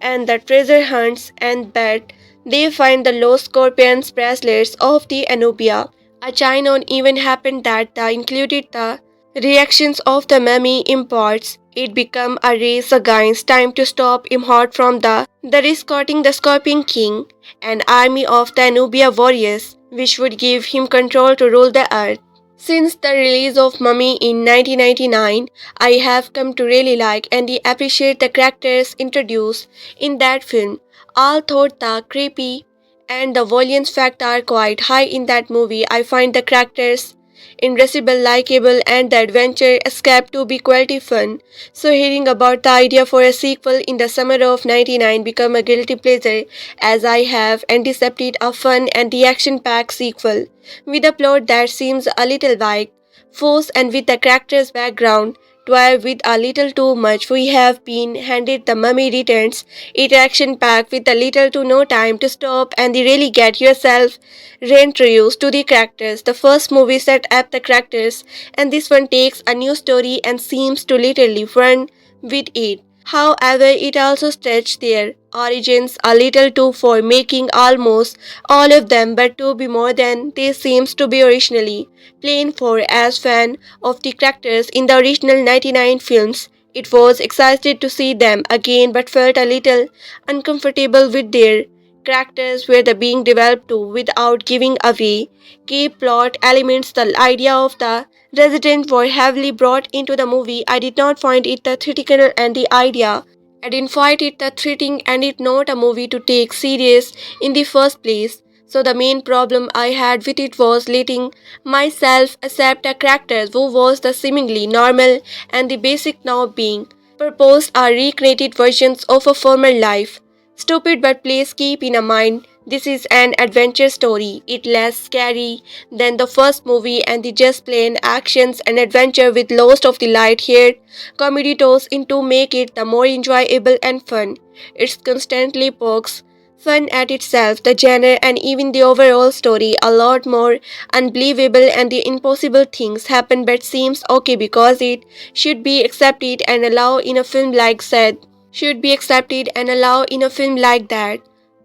and the treasure hunts, and bet they find the lost scorpions bracelets of the Anubia. A Chinon even happened that included the reactions of the mummy imports. It became a race against time to stop Imhotep from the escorting the Scorpion King, an army of the Anubia warriors, which would give him control to rule the earth. Since the release of Mummy in 1999, I have come to really like and appreciate the characters introduced in that film. All thought the creepy and the violence fact are quite high in that movie. I find the characters irascible, likable, and the adventure escape to be quality fun. So hearing about the idea for a sequel in the summer of 99 become a guilty pleasure, as I have anticipated a fun and the action-packed sequel with a plot that seems a little vague, forced, and with the character's background dwarfed with a little too much. We have been handed The Mummy Returns, it action packed with a little to no time to stop and really get yourself reintroduced to the characters. The first movie set up the characters, and this one takes a new story and seems to literally run with it. However, it also stretched their origins a little too for making almost all of them but to be more than they seems to be originally. Plain for as fan of the characters in the original 99 films, it was excited to see them again but felt a little uncomfortable with their characters were the being developed to without giving away key plot elements. The idea of the resident were heavily brought into the movie. I did not find it the theatrical and the idea. I didn't find it the threatening and it not a movie to take serious in the first place. So the main problem I had with it was letting myself accept a character who was the seemingly normal and the basic now being proposed are recreated versions of a former life. Stupid, but please keep in mind this is an adventure story. It's less scary than the first movie and the just plain actions and adventure with lots of the light-haired comedy tossed in to make it the more enjoyable and fun. It's constantly pokes fun at itself, the genre and even the overall story a lot more unbelievable, and the impossible things happen but seems okay because it should be accepted and allow in a film like said should be accepted and allow in a film like that.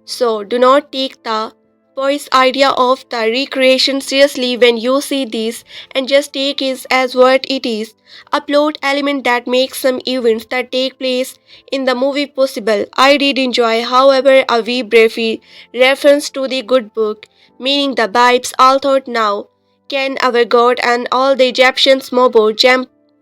So do not take the Boy's idea of the recreation seriously when you see this and just take it as what it is, a plot element that makes some events that take place in the movie possible. I did enjoy, however, a wee brief reference to the good book, meaning the vibes all thought now. Can our god and all the Egyptians Mobo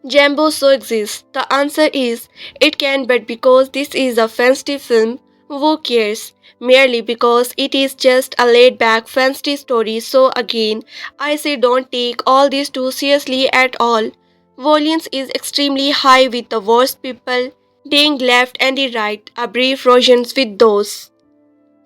Jambo so exist? The answer is it can, but because this is a fantasy film, who cares? Merely because it is just a laid back fantasy story. So again, I say don't take all this too seriously at all. Volumes is extremely high with the worst people dying left and the right, a brief versions with those.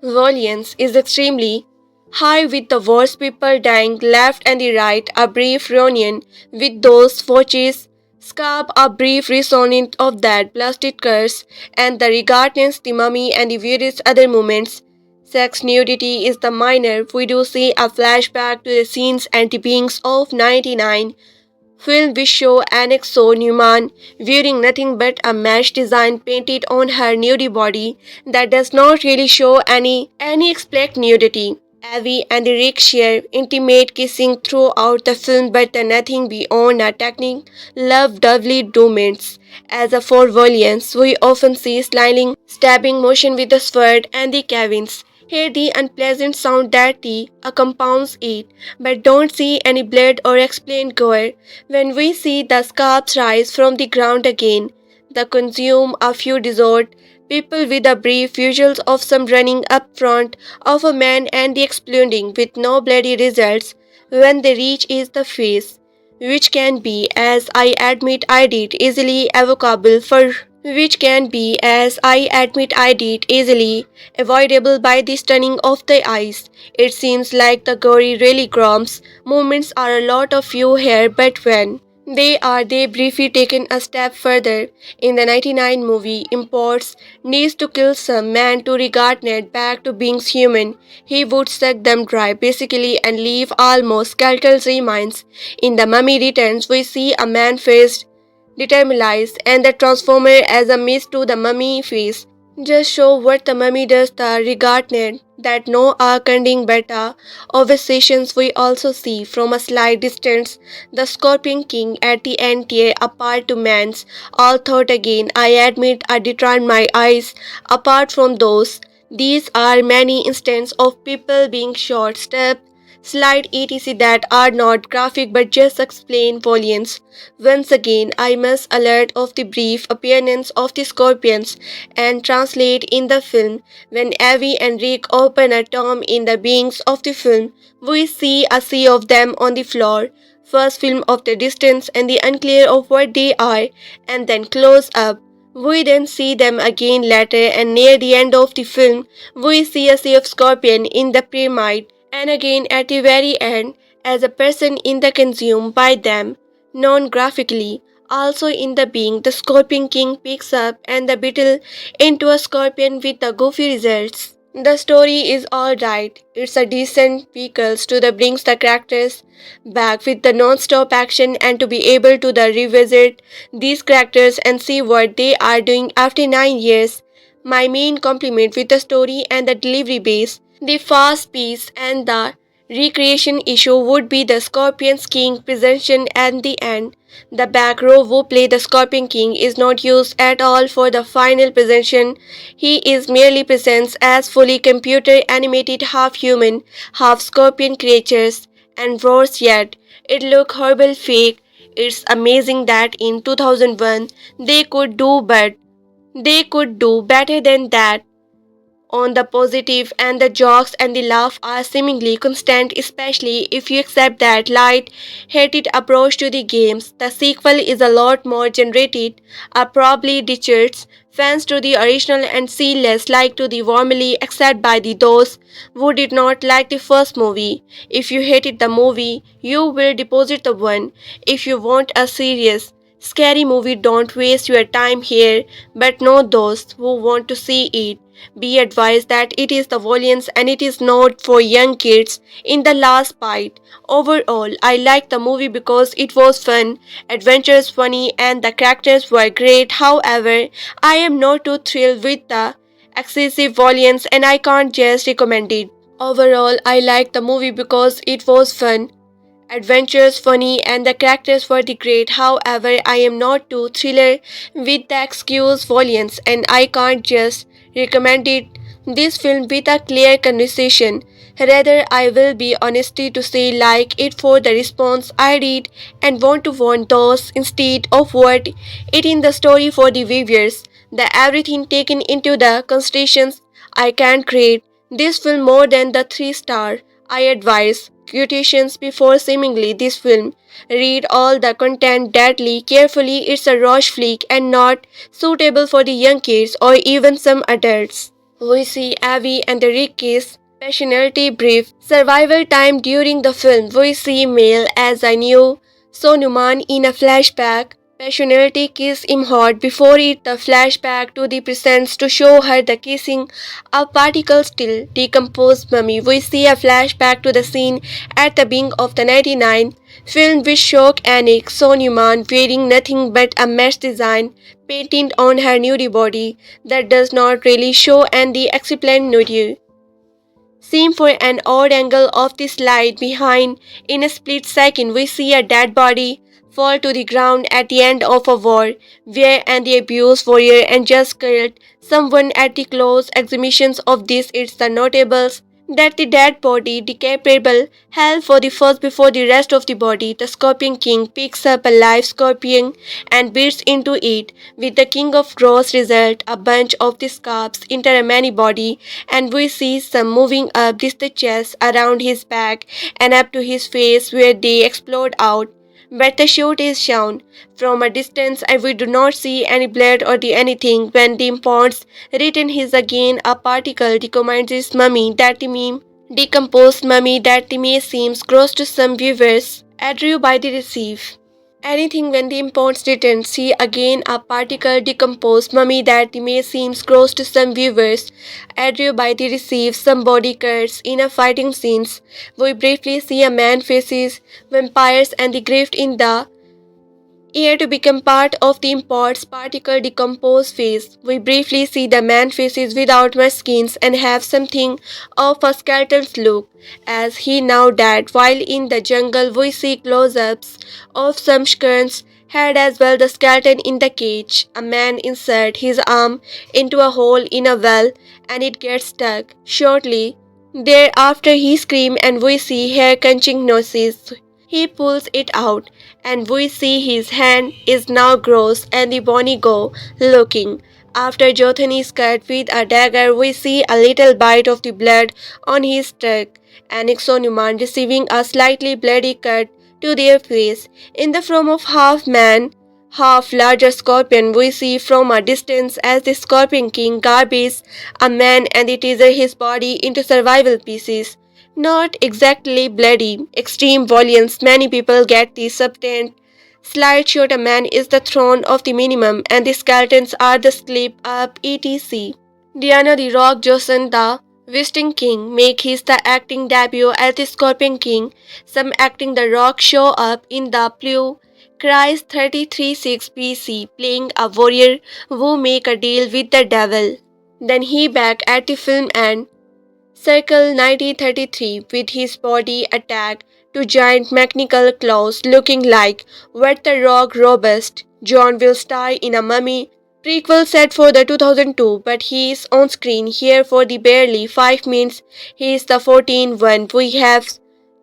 Volumes is extremely high with the worst people dying left and the right, a brief reunion with those watches, scarp a brief resonance of that blasted curse, and the regardless the mummy and the various other moments. Sex nudity is the minor. We do see a flashback to the scenes and the beings of 99 film which show Anexo Newman wearing nothing but a mesh design painted on her nude body that does not really show any explicit nudity. Abby and Rick share intimate kissing throughout the film, but the nothing beyond a technique love doubly dominates. As a for violence, we often see sliding, stabbing motion with the sword and the cabins. Hear the unpleasant sound that the accompanies it, but don't see any blood or explained gore. When we see the scalps rise from the ground again, the consume a few dessert, people with a brief visuals of some running up front of a man and the exploding with no bloody results when they reach is the face, which can be, as I admit I did, easily evocable for which can be, as I admit I did, easily avoidable by the stunning of the eyes. It seems like the gory really grumps movements are a lot of few here, but when they briefly taken a step further. In the 99 movie, imports needs to kill some man to regard Ned back to being human. He would suck them dry basically and leave almost skeletal remains. In The Mummy Returns, we see a man faced determinalized and the transformer as a mist to the mummy face. Just show what the mummy does the regarded that no are ending beta obsessions we also see from a slight distance the Scorpion King at the end tear apart to man's all thought again I admit I detrained my eyes apart from those these are many instances of people being shot step slide etc that are not graphic but just explain volumes. Once again, I must alert of the brief appearance of the scorpions and translate in the film. When Abby and Rick open a tomb in the beings of the film, we see a sea of them on the floor. First film of the distance and the unclear of what they are, and then close up. We then see them again later, and near the end of the film, we see a sea of scorpion in the pyramid, and again at the very end, as a person in the consumed by them non-graphically. Also in the being, the Scorpion King picks up and the beetle into a scorpion with the goofy results. The story is alright. It's a decent vehicle to the brings the characters back with the non-stop action and to be able to the revisit these characters and see what they are doing after 9 years. My main compliment with the story and the delivery base, the fast pace and the recreation issue would be the Scorpion King presentation at the end. The back row who play the Scorpion King is not used at all for the final presentation. He is merely presents as fully computer animated half human, half scorpion creatures. And worse yet, it look horrible fake. It's amazing that in 2001 they could do better than that. On the positive and the jokes and the laugh are seemingly constant, especially if you accept that light-hearted approach to the games. The sequel is a lot more generated, probably ditches fans to the original and see less like to the warmly accepted by the those who did not like the first movie. If you hated the movie, you will deposit the one. If you want a serious scary movie, don't waste your time here, but know those who want to see it. Be advised that it is the violence and it is not for young kids. In the last bite, overall, I liked the movie because it was fun, adventurous, funny, and the characters were great. However, I am not too thrilled with the excessive violence and I can't just recommend it. Overall, I liked the movie because it was fun, adventurous, funny, and the characters were the great. However, I am not too thriller with the excuse volumes, and I can't just recommend it. This film with a clear conversation. Rather, I will be honesty to say like it for the response I read and want to want those instead of what it in the story for the viewers. The everything taken into the considerations I can create this film more than the 3 star. I advise quotations before seemingly this film. Read all the content deadly carefully. It's a rush flick and not suitable for the young kids or even some adults. We see Abby and the Ricky's passionality brief survival time during the film. We see Male as I knew Sonuman in a flashback. Passionality kiss Imhotep before it the flashback to the presents to show her the kissing a particle still decomposed mummy. We see a flashback to the scene at the beginning of the 99 film which shock Anik Sonuman wearing nothing but a mesh design painted on her nude body that does not really show and the explained nude. Seen for an odd angle of the slide behind, in a split second we see a dead body fall to the ground at the end of a war where and the abused warrior and just killed someone at the close exhibitions of this it's the notables that the dead body decapitable held for the first before the rest of the body. The Scorpion King picks up a live scorpion and beats into it with the King of Crows result a bunch of the scalps enter a many body and we see some moving up the chest around his back and up to his face where they explode out. But the shoot is shown from a distance and we do not see any blood or the anything. When the impounds written his again a particle decomposed mummy that the meme decomposed mummy that the may seems gross to some viewers. Adrew by the receive. Anything when the impounds didn't see again a particle decomposed mummy that may seems gross to some viewers. Adrew by the receive some body cuts in a fighting scenes. We briefly see a man faces vampires and the grift in the air to become part of the import's particle decompose phase. We briefly see the man faces without much skins and have something of a skeleton's look as he now dead. While in the jungle we see close-ups of some skunks head as well the skeleton in the cage. A man insert his arm into a hole in a well and it gets stuck. Shortly thereafter he screams and we see hair crunching noises. He pulls it out, and we see his hand is now gross and the bony go looking. After Jothan is cut with a dagger, we see a little bite of the blood on his stomach, and Ixonuman receiving a slightly bloody cut to their face. In the form of half man, half larger scorpion, we see from a distance as the Scorpion King garbages a man and it tears his body into survival pieces. Not exactly bloody, extreme violence. Many people get the subtent. Slight short a man is the throne of the minimum, and the skeletons are the slip up, etc. Diana the Rock Johnson, the Visiting King, make his the acting debut as the Scorpion King. Some acting the Rock show up in the Blue Cries 33-6 BC, playing a warrior who make a deal with the devil. Then he back at the film and Circle 1933 with his body attacked to giant mechanical claws looking like what the Rock robust. John will star in a Mummy prequel set for the 2002 but he is on screen here for the barely 5 minutes. He is the 14th one. We have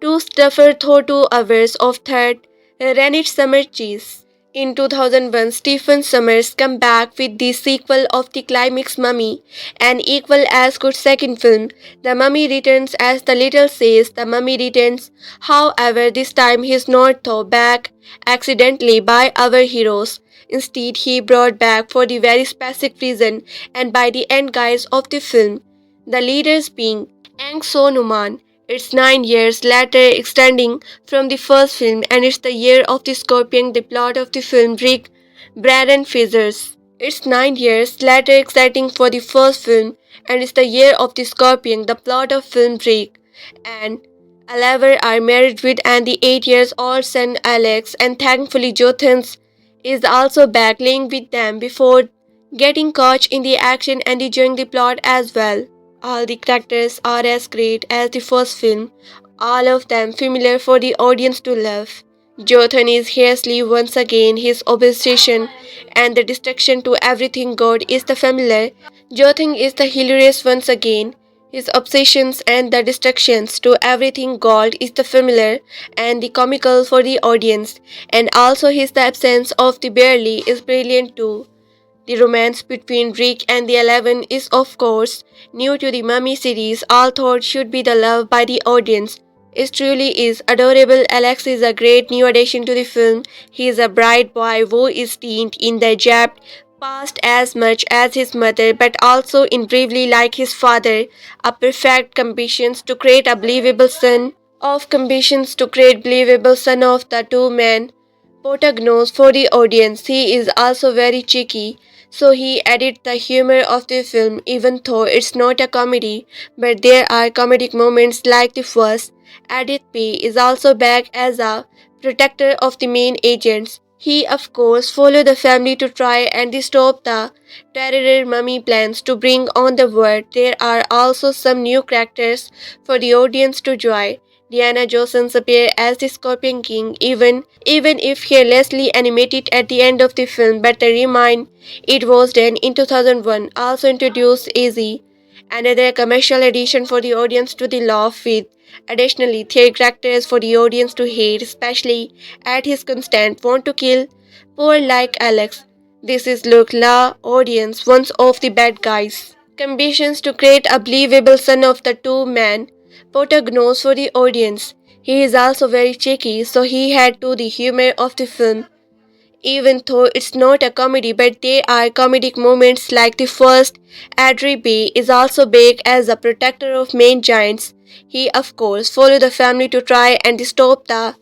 to suffer through 2 hours of third Rennet Summer cheese. In 2001, Stephen Sommers come back with the sequel of the Climax Mummy, an equal as good second film. The Mummy returns as the little says The Mummy returns. However, this time he is not thrown back accidentally by our heroes. Instead, he brought back for the very specific reason and by the end guys of the film. The leaders being Ang So Numan. It's 9 years later, extending from the first film, and it's the year of the Scorpion, the plot of the film Rick Braden Fraser's. It's 9 years later, exciting for the first film, and it's the year of the Scorpion, the plot of film Rick and Oliver are married with and the 8 years old son Alex, and thankfully Jothans is also back laying with them before getting caught in the action and enjoying the plot as well. All the characters are as great as the first film, all of them familiar for the audience to love. Jothan is fiercely once again his obsession and the destruction to everything God is the familiar. Jothan is the hilarious once again. His obsessions and the destructions to everything God is the familiar and the comical for the audience, and also his the absence of the barely is brilliant too. The romance between Rick and the Eleven is, of course, new to the Mummy series. All thought should be the love by the audience. It truly is adorable. Alex is a great new addition to the film. He is a bright boy who is steeped in the Egypt past as much as his mother, but also in bravely like his father. A perfect ambitions to create a believable son of the two men protagonist for the audience. He is also very cheeky, so he added the humor of the film, even though it's not a comedy. But there are comedic moments like the first. Edith P is also back as a protector of the main agents. He, of course, followed the family to try and stop the terror mummy plans to bring on the world. There are also some new characters for the audience to enjoy. Diana Jones appears as the Scorpion King, even if carelessly animated at the end of the film, but the remind it was done in 2001. Also introduced Easy, another commercial addition for the audience to the laugh with. Additionally, theatre characters for the audience to hate, especially at his constant want to kill poor like Alex. This is Luke La audience, one of the bad guys. Ambitions to create a believable son of the two men. Protagonist for the audience. He is also very cheeky, so he had to the humor of the film. Even though it's not a comedy, but there are comedic moments like the first. Adri B is also big as a protector of main giants. He, of course, followed the family to try and stop the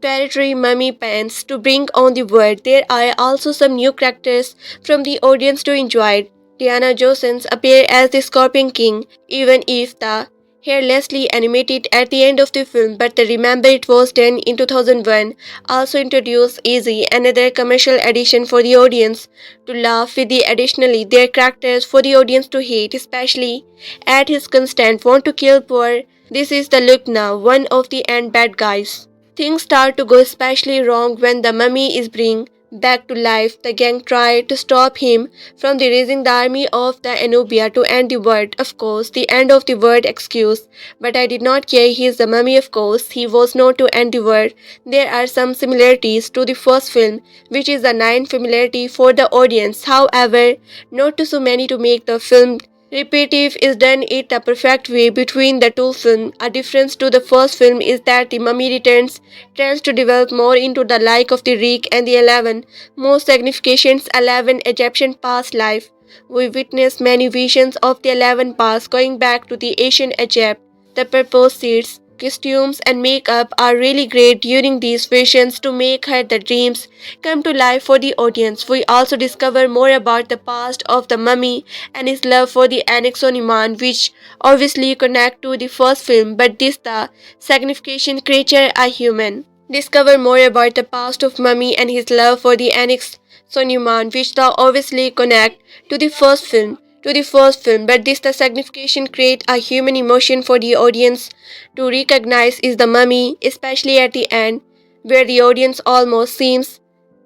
territory mummy pants to bring on the world. There are also some new characters from the audience to enjoy. Diana Jones appear as the Scorpion King, even if the carelessly animated at the end of the film, but they remember it was done in 2001. Also introduced Easy, another commercial addition for the audience to laugh with. The additionally their characters for the audience to hate, especially at his constant want to kill poor. This is the look now, one of the end bad guys. Things start to go especially wrong when the mummy is bring back to life. The gang try to stop him from the raising the army of the Anubis to end the world. Of course, the end of the world excuse. But I did not care. He is the mummy, of course. He was not to end the world. There are some similarities to the first film, which is a nine familiarity for the audience. However, not too so many to make the film repetitive is done it the perfect way between the two films. A difference to the first film is that the Mummy Returns tends to develop more into the like of the Rick and the Eleven. Most significant Eleven Egyptian past life. We witness many visions of the Eleven past going back to the ancient Egypt. The purpose seats, costumes and makeup are really great during these visions to make her the dreams come to life for the audience. We also discover more about the past of the mummy and his love for the Anaxoniman, which obviously connect to the first film, but this the significant creature a human. Discover more about the past of mummy and his love for the Anaxoniman, which the obviously connect to the first film. But this the signification create a human emotion for the audience to recognize is the mummy, especially at the end, where the audience almost seems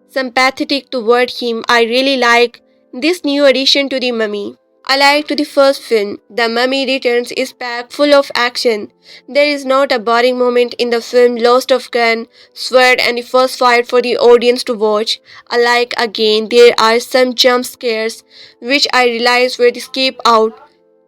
sympathetic toward him. I really like this new addition to the mummy. Alike to the first film, The Mummy Returns is packed full of action. There is not a boring moment in the film, lost of gun, sword and the first fight for the audience to watch. Alike again, there are some jump scares which I realize were skip out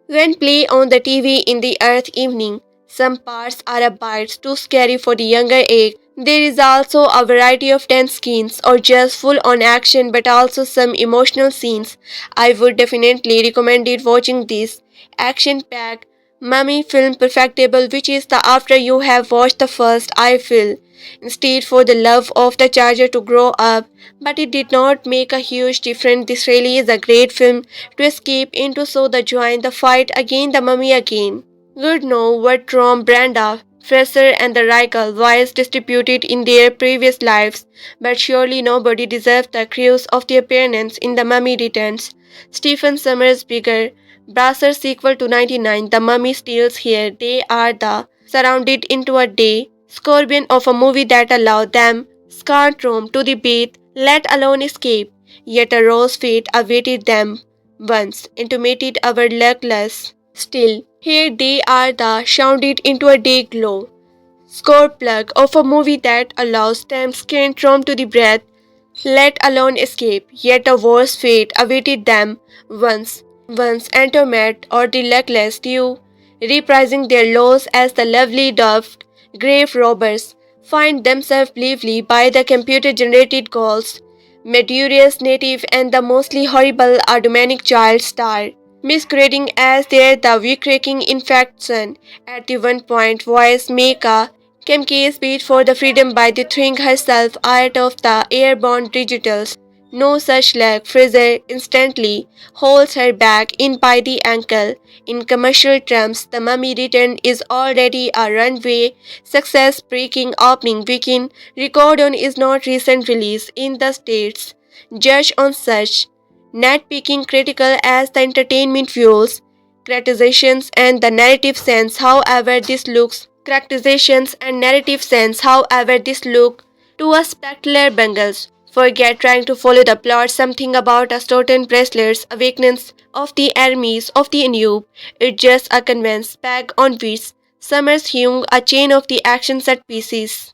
when play on the TV in the earth evening. Some parts are a bit too scary for the younger age. There is also a variety of tense scenes or just full on action, but also some emotional scenes. I would definitely recommend it watching this action packed mummy film perfectable, which is the after you have watched the first. I feel instead for the love of the charger to grow up, but it did not make a huge difference. This really is a great film to escape into, so the join the fight again the mummy again. Good know what Rom Branda, Fraser and the Reichel Weisz distributed in their previous lives, but surely nobody deserves the cruise of the appearance in The Mummy Returns. Stephen Sommers' bigger, Brasser's sequel to 99, The Mummy steals here. They are the surrounded into a day scorpion of a movie that allowed them scarred roam to the bait, let alone escape. Yet a rose fate awaited them once, intimated our luckless. Still, here they are the shrouded into a day glow. Score plug of a movie that allows them skin roam to the breath, let alone escape. Yet a worse fate awaited them once entombed or the luckless few, reprising their loss as the lovely doved grave robbers find themselves bravely by the computer-generated goals. Medurious native and the mostly horrible Ardomanic child star, masquerading as their the weak-cracking infection. At the one point, Weisz make a Kemke's beat for the freedom by the thing herself out of the airborne digitals. No such luck. Fraser instantly holds her back in by the ankle. In commercial terms, The Mummy Return is already a runway success, breaking opening weekend record on its not recent release in the States. Judged on such nitpicking critical as the entertainment fuels, characterizations and the narrative sense, however this looks characterizations and narrative sense, however this look to a spectacular bangles. Forget trying to follow the plot, something about a certain wrestler's awakenings of the armies of the Anubis. It's just a convenience bag on which Summers hung a chain of the action set pieces.